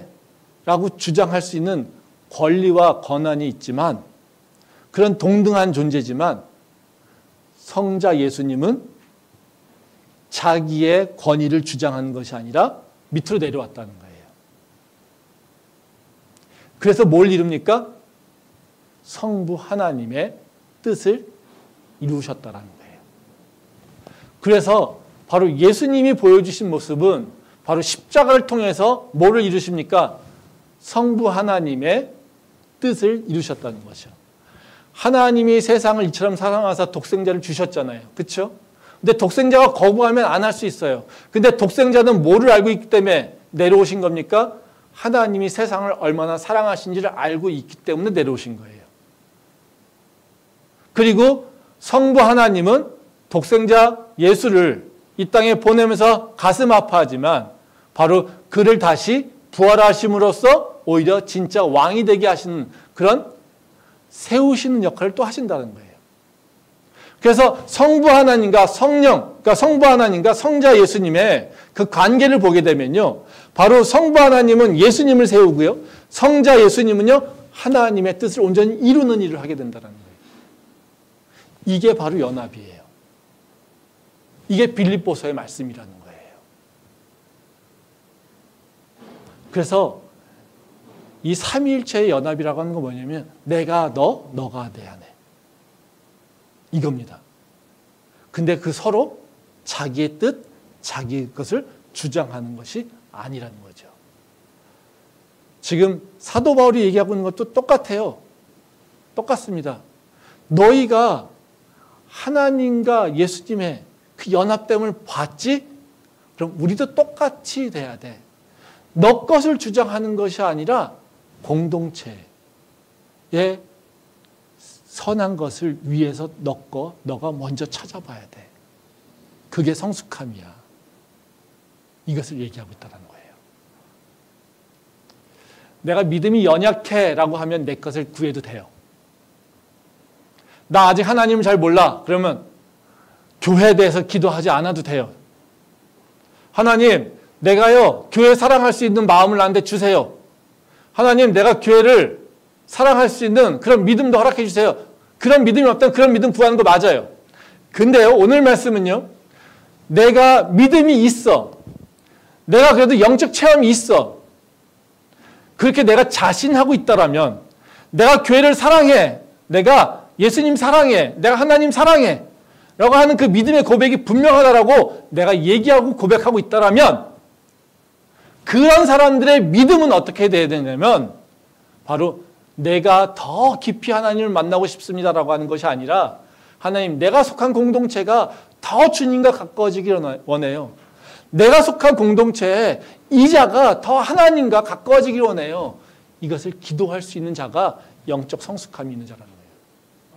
라고 주장할 수 있는 권리와 권한이 있지만 그런 동등한 존재지만 성자 예수님은 자기의 권위를 주장하는 것이 아니라 밑으로 내려왔다는 거예요. 그래서 뭘 이룹니까? 성부 하나님의 뜻을 이루셨다라는 거예요. 그래서 바로 예수님이 보여주신 모습은 바로 십자가를 통해서 뭐를 이루십니까? 성부 하나님의 뜻을 이루셨다는 거죠. 하나님이 세상을 이처럼 사랑하사 독생자를 주셨잖아요. 그렇죠? 근데 독생자가 거부하면 안 할 수 있어요. 근데 독생자는 뭐를 알고 있기 때문에 내려오신 겁니까? 하나님이 세상을 얼마나 사랑하신지를 알고 있기 때문에 내려오신 거예요. 그리고 성부 하나님은 독생자 예수를 이 땅에 보내면서 가슴 아파하지만 바로 그를 다시 부활하심으로써 오히려 진짜 왕이 되게 하시는 그런 세우시는 역할을 또 하신다는 거예요. 그래서 성부 하나님과 성령, 그러니까 성부 하나님과 성자 예수님의 그 관계를 보게 되면요. 바로 성부 하나님은 예수님을 세우고요. 성자 예수님은요. 하나님의 뜻을 온전히 이루는 일을 하게 된다는 거예요. 이게 바로 연합이에요. 이게 빌립보서의 말씀이라는 거예요. 그래서 이 삼위일체의 연합이라고 하는 건 뭐냐면 내가 너, 너가 내 안에. 이겁니다. 근데 그 서로 자기의 뜻, 자기의 것을 주장하는 것이 아니라는 거죠. 지금 사도 바울이 얘기하고 있는 것도 똑같아요. 똑같습니다. 너희가 하나님과 예수님의 그 연합됨을 봤지? 그럼 우리도 똑같이 돼야 돼. 너 것을 주장하는 것이 아니라 공동체의 선한 것을 위해서 너가 먼저 찾아봐야 돼. 그게 성숙함이야. 이것을 얘기하고 있다는 거예요. 내가 믿음이 연약해 라고 하면 내 것을 구해도 돼요. 나 아직 하나님을 잘 몰라. 그러면 교회에 대해서 기도하지 않아도 돼요. 하나님, 내가요, 교회 사랑할 수 있는 마음을 나한테 주세요. 하나님, 내가 교회를 사랑할 수 있는 그런 믿음도 허락해 주세요. 그런 믿음이 없다면 그런 믿음 구하는 거 맞아요. 근데요, 오늘 말씀은요, 내가 믿음이 있어. 내가 그래도 영적 체험이 있어. 그렇게 내가 자신하고 있다라면, 내가 교회를 사랑해. 내가 예수님 사랑해. 내가 하나님 사랑해. 라고 하는 그 믿음의 고백이 분명하다라고 내가 얘기하고 고백하고 있다라면, 그런 사람들의 믿음은 어떻게 돼야 되냐면 바로 내가 더 깊이 하나님을 만나고 싶습니다라고 하는 것이 아니라 하나님, 내가 속한 공동체가 더 주님과 가까워지기를 원해요. 내가 속한 공동체에 이 자가 더 하나님과 가까워지기를 원해요. 이것을 기도할 수 있는 자가 영적 성숙함이 있는 자라는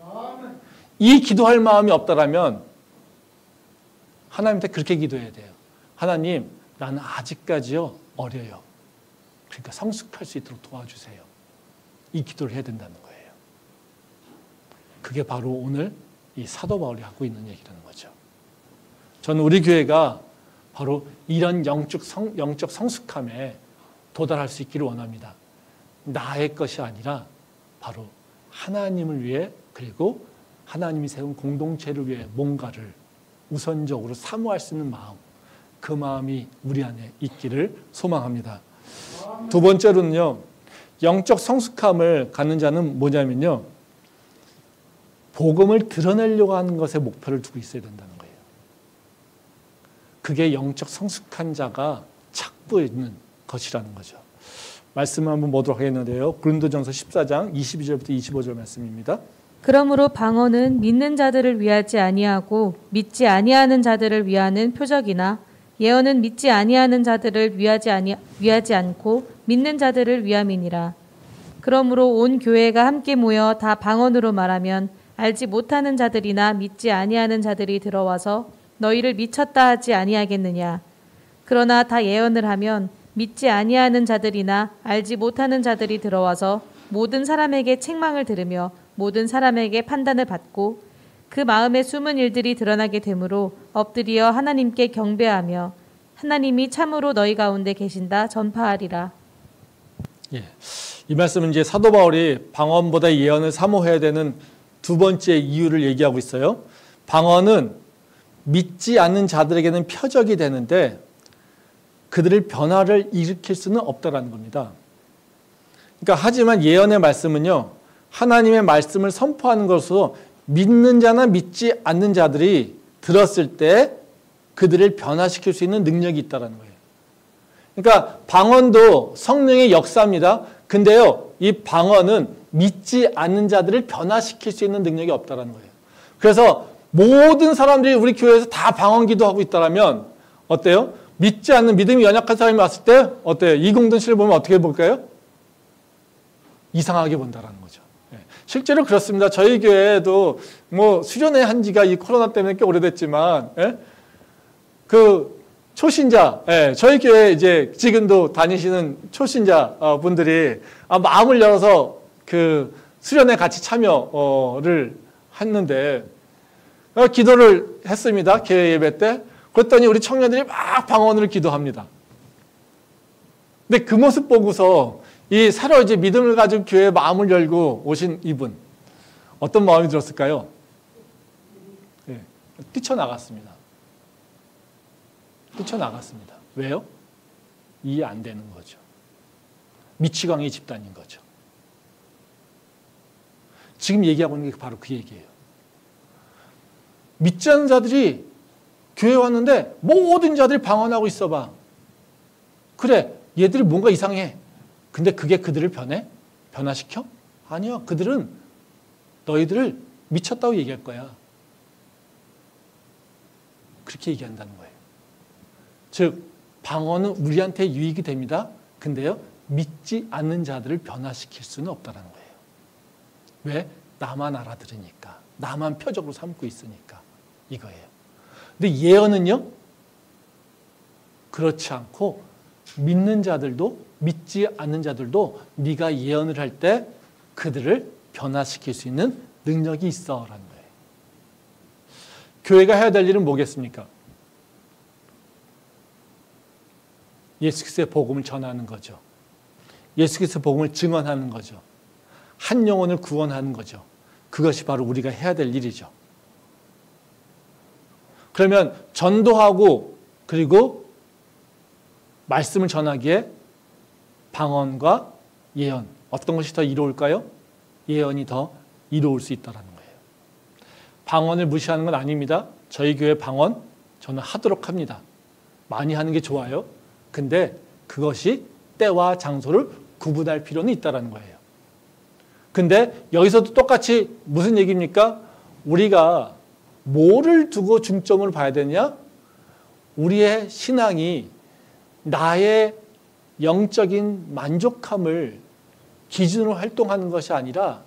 거예요. 이 기도할 마음이 없다라면 하나님한테 그렇게 기도해야 돼요. 하나님, 나는 아직까지요 어려요. 그러니까 성숙할 수 있도록 도와주세요. 이 기도를 해야 된다는 거예요. 그게 바로 오늘 이 사도 바울이 하고 있는 얘기라는 거죠. 저는 우리 교회가 바로 이런 영적 성숙함에 도달할 수 있기를 원합니다. 나의 것이 아니라 바로 하나님을 위해, 그리고 하나님이 세운 공동체를 위해 뭔가를 우선적으로 사모할 수 있는 마음, 그 마음이 우리 안에 있기를 소망합니다. 두 번째로는요, 영적 성숙함을 갖는 자는 뭐냐면요, 복음을 드러내려고 하는 것에 목표를 두고 있어야 된다는 거예요. 그게 영적 성숙한 자가 찾고 있는 것이라는 거죠. 말씀을 한번 보도록 하겠는데요. 고린도전서 14장 22절부터 25절 말씀입니다. 그러므로 방언은 믿는 자들을 위하지 아니하고 믿지 아니하는 자들을 위하는 표적이나 예언은 믿지 아니하는 자들을 위하지 않고 믿는 자들을 위함이니라. 그러므로 온 교회가 함께 모여 다 방언으로 말하면 알지 못하는 자들이나 믿지 아니하는 자들이 들어와서 너희를 미쳤다 하지 아니하겠느냐. 그러나 다 예언을 하면 믿지 아니하는 자들이나 알지 못하는 자들이 들어와서 모든 사람에게 책망을 들으며 모든 사람에게 판단을 받고 그 마음에 숨은 일들이 드러나게 되므로 엎드려 하나님께 경배하며 하나님이 참으로 너희 가운데 계신다 전파하리라. 예, 이 말씀은 이제 사도 바울이 방언보다 예언을 사모해야 되는 두 번째 이유를 얘기하고 있어요. 방언은 믿지 않는 자들에게는 표적이 되는데 그들의 변화를 일으킬 수는 없다라는 겁니다. 그러니까 하지만 예언의 말씀은요, 하나님의 말씀을 선포하는 것으로 믿는 자나 믿지 않는 자들이 들었을 때 그들을 변화시킬 수 있는 능력이 있다는 거예요. 그러니까 방언도 성령의 역사입니다. 근데요, 이 방언은 믿지 않는 자들을 변화시킬 수 있는 능력이 없다는 거예요. 그래서 모든 사람들이 우리 교회에서 다 방언 기도하고 있다면 어때요? 믿지 않는 믿음이 연약한 사람이 왔을 때 어때요? 이공동 씨를 보면 어떻게 볼까요? 이상하게 본다라는 거죠. 실제로 그렇습니다. 저희 교회에도 뭐 수련회 한 지가 이 코로나 때문에 꽤 오래됐지만, 그 초신자, 저희 교회 이제 지금도 다니시는 초신자 분들이 마음을 열어서 그 수련회 같이 참여를 했는데 기도를 했습니다. 교회 예배 때. 그랬더니 우리 청년들이 막 방언으로 기도합니다. 근데 그 모습 보고서 이 새로 이제 믿음을 가진 교회에 마음을 열고 오신 이분 어떤 마음이 들었을까요? 네, 뛰쳐나갔습니다. 뛰쳐나갔습니다. 왜요? 이해 안 되는 거죠. 미치광이 집단인 거죠. 지금 얘기하고 있는 게 바로 그 얘기예요. 믿지 않는 자들이 교회에 왔는데 모든 자들이 방언하고 있어봐. 그래, 얘들이 뭔가 이상해. 근데 그게 그들을 변화시켜? 아니요. 그들은 너희들을 미쳤다고 얘기할 거야. 그렇게 얘기한다는 거예요. 즉, 방언은 우리한테 유익이 됩니다. 근데요, 믿지 않는 자들을 변화시킬 수는 없다는 거예요. 왜? 나만 알아들으니까. 나만 표적으로 삼고 있으니까. 이거예요. 근데 예언은요, 그렇지 않고 믿는 자들도 믿지 않는 자들도 네가 예언을 할 때 그들을 변화시킬 수 있는 능력이 있어라는 거예요. 교회가 해야 될 일은 뭐겠습니까? 예수 그리스도의 복음을 전하는 거죠. 예수 그리스도의 복음을 증언하는 거죠. 한 영혼을 구원하는 거죠. 그것이 바로 우리가 해야 될 일이죠. 그러면 전도하고 그리고 말씀을 전하기에 방언과 예언, 어떤 것이 더 이로울까요? 예언이 더 이로울 수 있다는 거예요. 방언을 무시하는 건 아닙니다. 저희 교회 방언 저는 하도록 합니다. 많이 하는 게 좋아요. 근데 그것이 때와 장소를 구분할 필요는 있다는 거예요. 근데 여기서도 똑같이 무슨 얘기입니까? 우리가 뭐를 두고 중점을 봐야 되냐? 우리의 신앙이 나의 영적인 만족함을 기준으로 활동하는 것이 아니라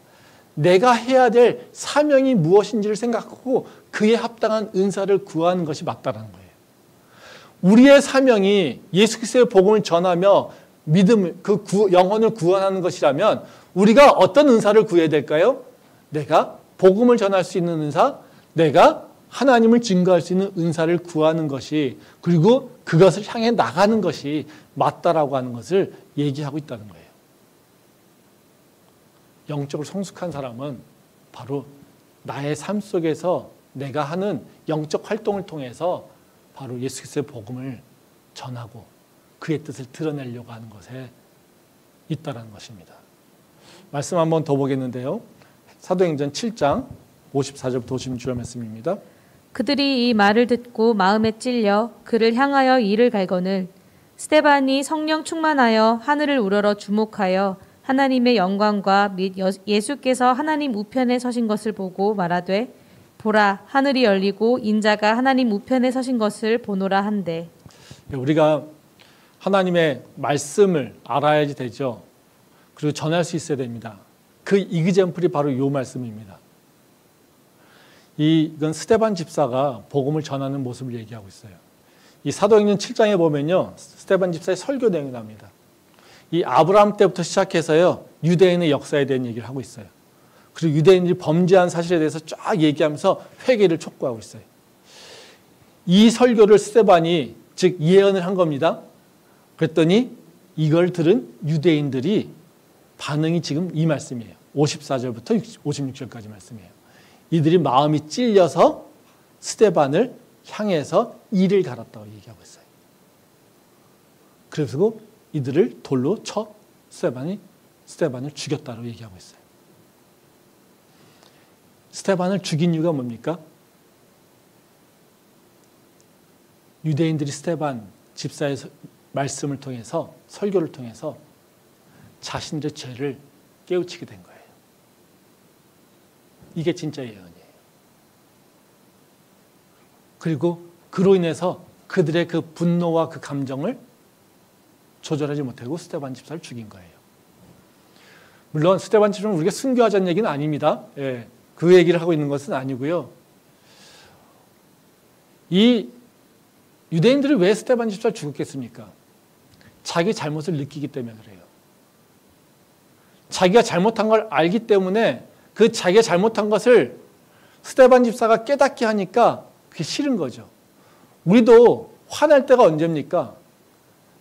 내가 해야 될 사명이 무엇인지를 생각하고 그에 합당한 은사를 구하는 것이 맞다는 거예요. 우리의 사명이 예수 그리스도의 복음을 전하며 믿음, 영혼을 구원하는 것이라면 우리가 어떤 은사를 구해야 될까요? 내가 복음을 전할 수 있는 은사, 내가 하나님을 증거할 수 있는 은사를 구하는 것이, 그리고 그것을 향해 나가는 것이 맞다라고 하는 것을 얘기하고 있다는 거예요. 영적으로 성숙한 사람은 바로 나의 삶 속에서 내가 하는 영적 활동을 통해서 바로 예수 그리스도의 복음을 전하고 그의 뜻을 드러내려고 하는 것에 있다는 것입니다. 말씀 한번 더 보겠는데요. 사도행전 7장 54절부터 56절 말씀입니다. 그들이 이 말을 듣고 마음에 찔려 그를 향하여 이를 갈거늘 스데반이 성령 충만하여 하늘을 우러러 주목하여 하나님의 영광과 및 예수께서 하나님 우편에 서신 것을 보고 말하되 보라 하늘이 열리고 인자가 하나님 우편에 서신 것을 보노라 한대. 우리가 하나님의 말씀을 알아야지 되죠. 그리고 전할 수 있어야 됩니다. 그 이그젬플이 바로 이 말씀입니다. 이건 스데반 집사가 복음을 전하는 모습을 얘기하고 있어요. 이 사도행전 7장에 보면요, 스데반 집사의 설교 내용이 납니다. 이 아브라함 때부터 시작해서요, 유대인의 역사에 대한 얘기를 하고 있어요. 그리고 유대인들이 범죄한 사실에 대해서 쫙 얘기하면서 회개를 촉구하고 있어요. 이 설교를 스데반이 즉 예언을 한 겁니다. 그랬더니 이걸 들은 유대인들이 반응이 지금 이 말씀이에요. 54절부터 56절까지 말씀이에요. 이들이 마음이 찔려서 스데반을 향해서 이를 갈았다고 얘기하고 있어요. 그래서 이들을 돌로 쳐 스데반을 죽였다고 얘기하고 있어요. 스데반을 죽인 이유가 뭡니까? 유대인들이 스데반 집사의 말씀을 통해서, 설교를 통해서 자신들의 죄를 깨우치게 된 거예요. 이게 진짜 예언이에요. 그리고 그로 인해서 그들의 그 분노와 그 감정을 조절하지 못하고 스데반 집사를 죽인 거예요. 물론 스데반 집사를 우리가 순교하자는 얘기는 아닙니다. 예, 그 얘기를 하고 있는 것은 아니고요. 이 유대인들이 왜 스데반 집사를 죽였겠습니까? 자기 잘못을 느끼기 때문에 그래요. 자기가 잘못한 걸 알기 때문에 그 자기가 잘못한 것을 스데반 집사가 깨닫게 하니까 그게 싫은 거죠. 우리도 화날 때가 언제입니까?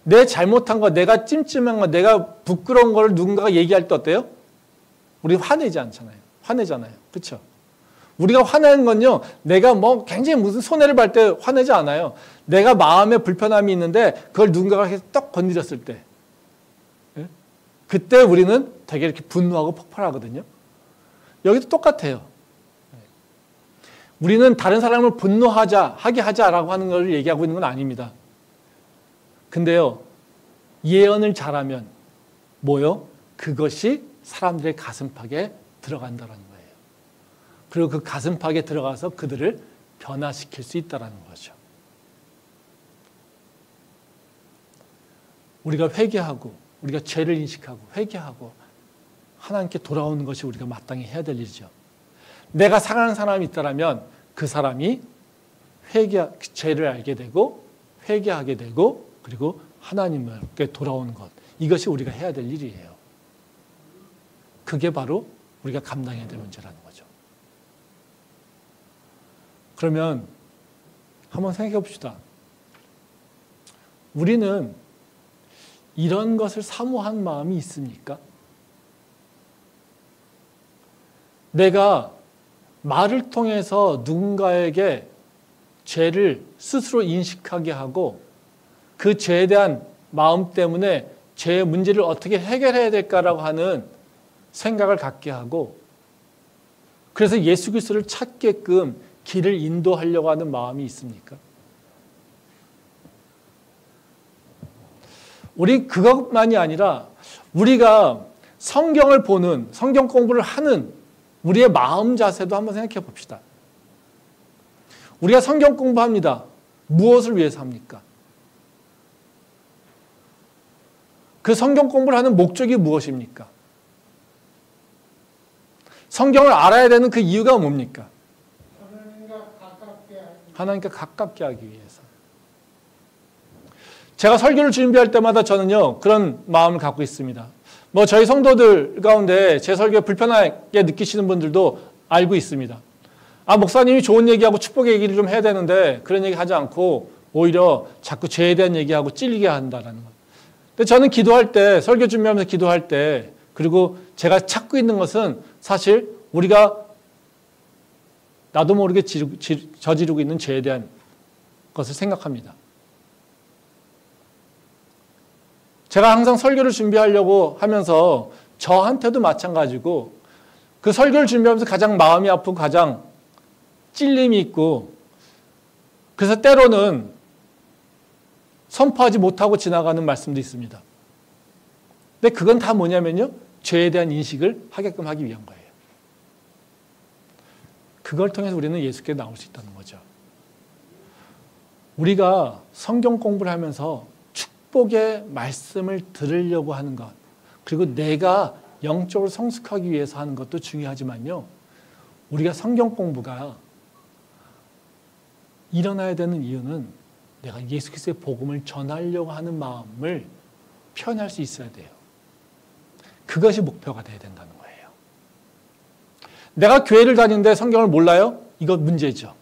내 잘못한 거, 내가 찜찜한 거, 내가 부끄러운 걸 누군가가 얘기할 때 어때요? 우리 화내지 않잖아요. 화내잖아요. 그렇죠? 우리가 화내는 건요, 내가 뭐 굉장히 무슨 손해를 볼 때 화내지 않아요. 내가 마음에 불편함이 있는데 그걸 누군가가 이렇게 떡 건드렸을 때, 예? 그때 우리는 되게 이렇게 분노하고 폭발하거든요. 여기도 똑같아요. 우리는 다른 사람을 하게 하자라고 하는 걸 얘기하고 있는 건 아닙니다. 근데요, 예언을 잘하면 뭐요? 그것이 사람들의 가슴팍에 들어간다는 거예요. 그리고 그 가슴팍에 들어가서 그들을 변화시킬 수 있다는 거죠. 우리가 회개하고, 우리가 죄를 인식하고, 회개하고, 하나님께 돌아오는 것이 우리가 마땅히 해야 될 일이죠. 내가 사랑하는 사람이 있다면 그 사람이 죄를 알게 되고, 회개하게 되고, 그리고 하나님께 돌아오는 것. 이것이 우리가 해야 될 일이에요. 그게 바로 우리가 감당해야 될 문제라는 거죠. 그러면 한번 생각해 봅시다. 우리는 이런 것을 사모한 마음이 있습니까? 내가 말을 통해서 누군가에게 죄를 스스로 인식하게 하고 그 죄에 대한 마음 때문에 죄의 문제를 어떻게 해결해야 될까라고 하는 생각을 갖게 하고, 그래서 예수 그리스도를 찾게끔 길을 인도하려고 하는 마음이 있습니까? 우리 그것만이 아니라 우리가 성경을 보는, 성경 공부를 하는 우리의 마음 자세도 한번 생각해 봅시다. 우리가 성경 공부합니다. 무엇을 위해서 합니까? 그 성경 공부를 하는 목적이 무엇입니까? 성경을 알아야 되는 그 이유가 뭡니까? 하나님과 가깝게 하기 위해서. 제가 설교를 준비할 때마다 저는요, 그런 마음을 갖고 있습니다. 뭐 저희 성도들 가운데 제 설교에 불편하게 느끼시는 분들도 알고 있습니다. 아, 목사님이 좋은 얘기하고 축복의 얘기를 좀 해야 되는데 그런 얘기 하지 않고 오히려 자꾸 죄에 대한 얘기하고 찔리게 한다는 것. 근데 저는 기도할 때, 설교 준비하면서 기도할 때, 그리고 제가 찾고 있는 것은 사실 우리가 나도 모르게 저지르고 있는 죄에 대한 것을 생각합니다. 제가 항상 설교를 준비하려고 하면서 저한테도 마찬가지고 그 설교를 준비하면서 가장 마음이 아프고 가장 찔림이 있고, 그래서 때로는 선포하지 못하고 지나가는 말씀도 있습니다. 근데 그건 다 뭐냐면요, 죄에 대한 인식을 하게끔 하기 위한 거예요. 그걸 통해서 우리는 예수께 나올 수 있다는 거죠. 우리가 성경 공부를 하면서 축복의 말씀을 들으려고 하는 것, 그리고 내가 영적으로 성숙하기 위해서 하는 것도 중요하지만요, 우리가 성경 공부가 일어나야 되는 이유는 내가 예수 그리스도의 복음을 전하려고 하는 마음을 표현할 수 있어야 돼요. 그것이 목표가 돼야 된다는 거예요. 내가 교회를 다니는데 성경을 몰라요? 이거 문제죠.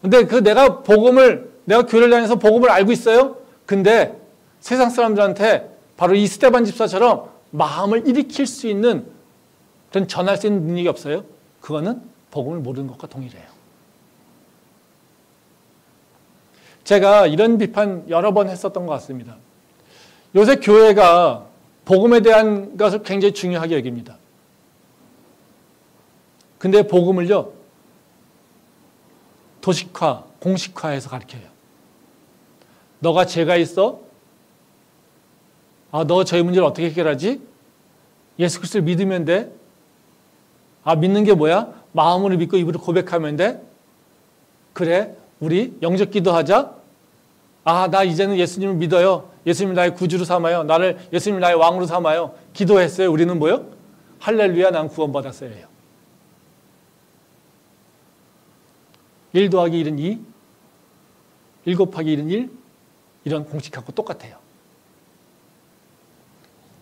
근데 내가 교회를 다니면서 복음을 알고 있어요? 근데 세상 사람들한테 바로 이 스데반 집사처럼 마음을 일으킬 수 있는 그런 전할 수 있는 능력이 없어요? 그거는 복음을 모르는 것과 동일해요. 제가 이런 비판 여러 번 했었던 것 같습니다. 요새 교회가 복음에 대한 것을 굉장히 중요하게 여깁니다. 근데 복음을요, 도식화, 공식화해서 가르쳐요. 너가 죄가 있어? 너 저희 문제를 어떻게 해결하지? 예수 그리스도를 믿으면 돼? 믿는 게 뭐야? 마음으로 믿고 입으로 고백하면 돼? 그래, 우리 영적 기도하자. 나 이제는 예수님을 믿어요. 예수님을 나의 구주로 삼아요. 예수님을 나의 왕으로 삼아요. 기도했어요. 우리는 뭐요? 할렐루야, 난 구원받았어요. 1 더하기 1은 2, 1 곱하기 1은 1, 이런 공식하고 똑같아요.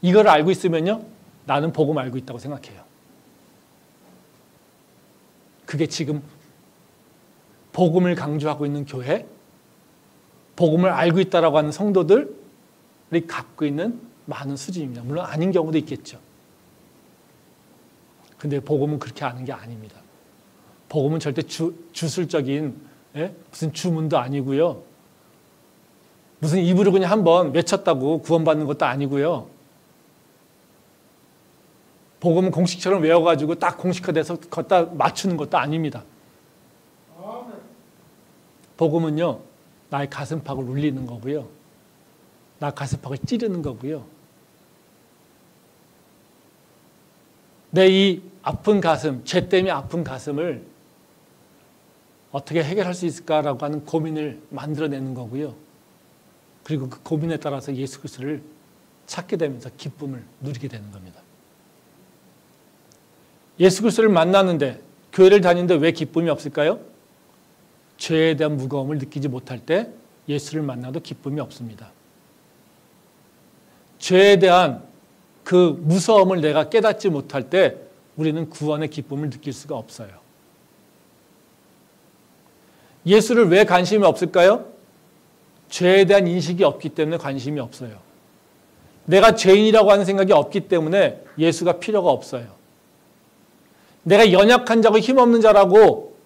이걸 알고 있으면요, 나는 복음 알고 있다고 생각해요. 그게 지금 복음을 강조하고 있는 교회, 복음을 알고 있다라고 하는 성도들이 갖고 있는 많은 수준입니다. 물론 아닌 경우도 있겠죠. 근데 복음은 그렇게 아는 게 아닙니다. 복음은 절대 주술적인 무슨 주문도 아니고요. 무슨 입으로 그냥 한번 외쳤다고 구원받는 것도 아니고요. 복음은 공식처럼 외워가지고 딱 공식화돼서 걷다 맞추는 것도 아닙니다. 복음은요, 나의 가슴팍을 울리는 거고요. 나 가슴팍을 찌르는 거고요. 내 이 아픈 가슴, 죄 때문에 아픈 가슴을 어떻게 해결할 수 있을까라고 하는 고민을 만들어내는 거고요. 그리고 그 고민에 따라서 예수 그리스도를 찾게 되면서 기쁨을 누리게 되는 겁니다. 예수 그리스도를 만나는데, 교회를 다니는데 왜 기쁨이 없을까요? 죄에 대한 무거움을 느끼지 못할 때 예수를 만나도 기쁨이 없습니다. 죄에 대한 그 무서움을 내가 깨닫지 못할 때 우리는 구원의 기쁨을 느낄 수가 없어요. 예수를 왜 관심이 없을까요? 죄에 대한 인식이 없기 때문에 관심이 없어요. 내가 죄인이라고 하는 생각이 없기 때문에 예수가 필요가 없어요. 내가 연약한 자고 힘없는 자라고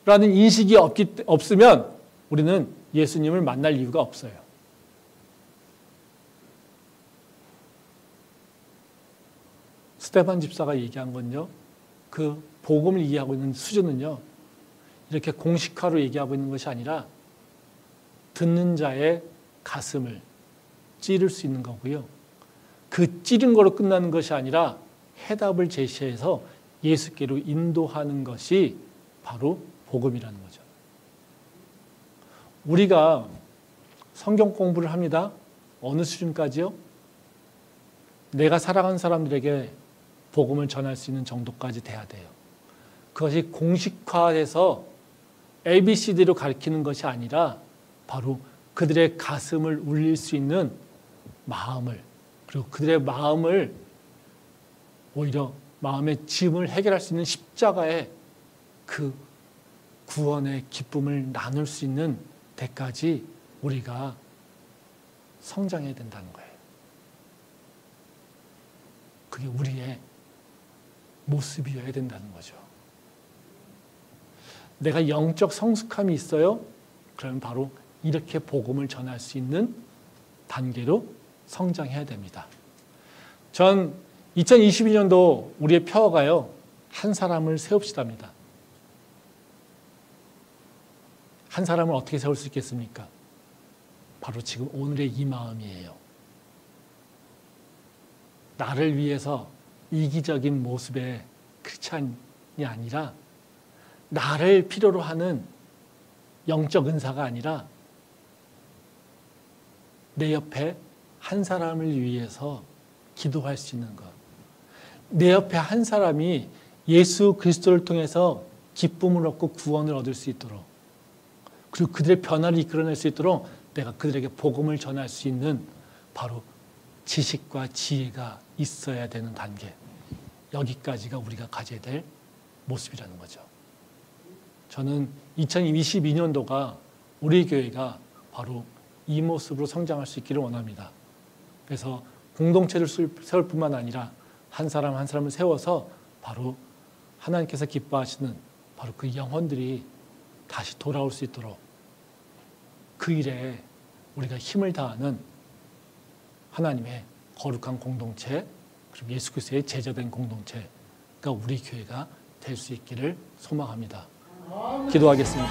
라는 인식이 없으면 우리는 예수님을 만날 이유가 없어요. 스테반 집사가 얘기한 건요, 그 복음을 이해하고 있는 수준은요, 이렇게 공식화로 얘기하고 있는 것이 아니라 듣는 자의 가슴을 찌를 수 있는 거고요. 그 찌른 거로 끝나는 것이 아니라 해답을 제시해서 예수께로 인도하는 것이 바로 복음이라는 거죠. 우리가 성경 공부를 합니다. 어느 수준까지요? 내가 사랑하는 사람들에게 복음을 전할 수 있는 정도까지 돼야 돼요. 그것이 공식화해서 ABCD로 가르치는 것이 아니라 바로 그들의 가슴을 울릴 수 있는 마음을, 그리고 그들의 마음을 오히려 마음의 짐을 해결할 수 있는 십자가의 그 구원의 기쁨을 나눌 수 있는 데까지 우리가 성장해야 된다는 거예요. 그게 우리의 모습이어야 된다는 거죠. 내가 영적 성숙함이 있어요? 그러면 바로 이렇게 복음을 전할 수 있는 단계로 성장해야 됩니다. 전 2022년도 우리의 표어가요, 한 사람을 세웁시다입니다. 한 사람을 어떻게 세울 수 있겠습니까? 바로 지금 오늘의 이 마음이에요. 나를 위해서 이기적인 모습의 크리스찬이 아니라, 나를 필요로 하는 영적 은사가 아니라 내 옆에 한 사람을 위해서 기도할 수 있는 것. 내 옆에 한 사람이 예수 그리스도를 통해서 기쁨을 얻고 구원을 얻을 수 있도록, 그리고 그들의 변화를 이끌어낼 수 있도록 내가 그들에게 복음을 전할 수 있는 바로 지식과 지혜가 있어야 되는 단계. 여기까지가 우리가 가져야 될 모습이라는 거죠. 저는 2022년도가 우리 교회가 바로 이 모습으로 성장할 수 있기를 원합니다. 그래서 공동체를 세울 뿐만 아니라 한 사람 한 사람을 세워서 바로 하나님께서 기뻐하시는 바로 그 영혼들이 다시 돌아올 수 있도록 그 일에 우리가 힘을 다하는 하나님의 거룩한 공동체, 그리고 예수 그리스도의 제자된 공동체가 우리 교회가 될 수 있기를 소망합니다. 기도하겠습니다.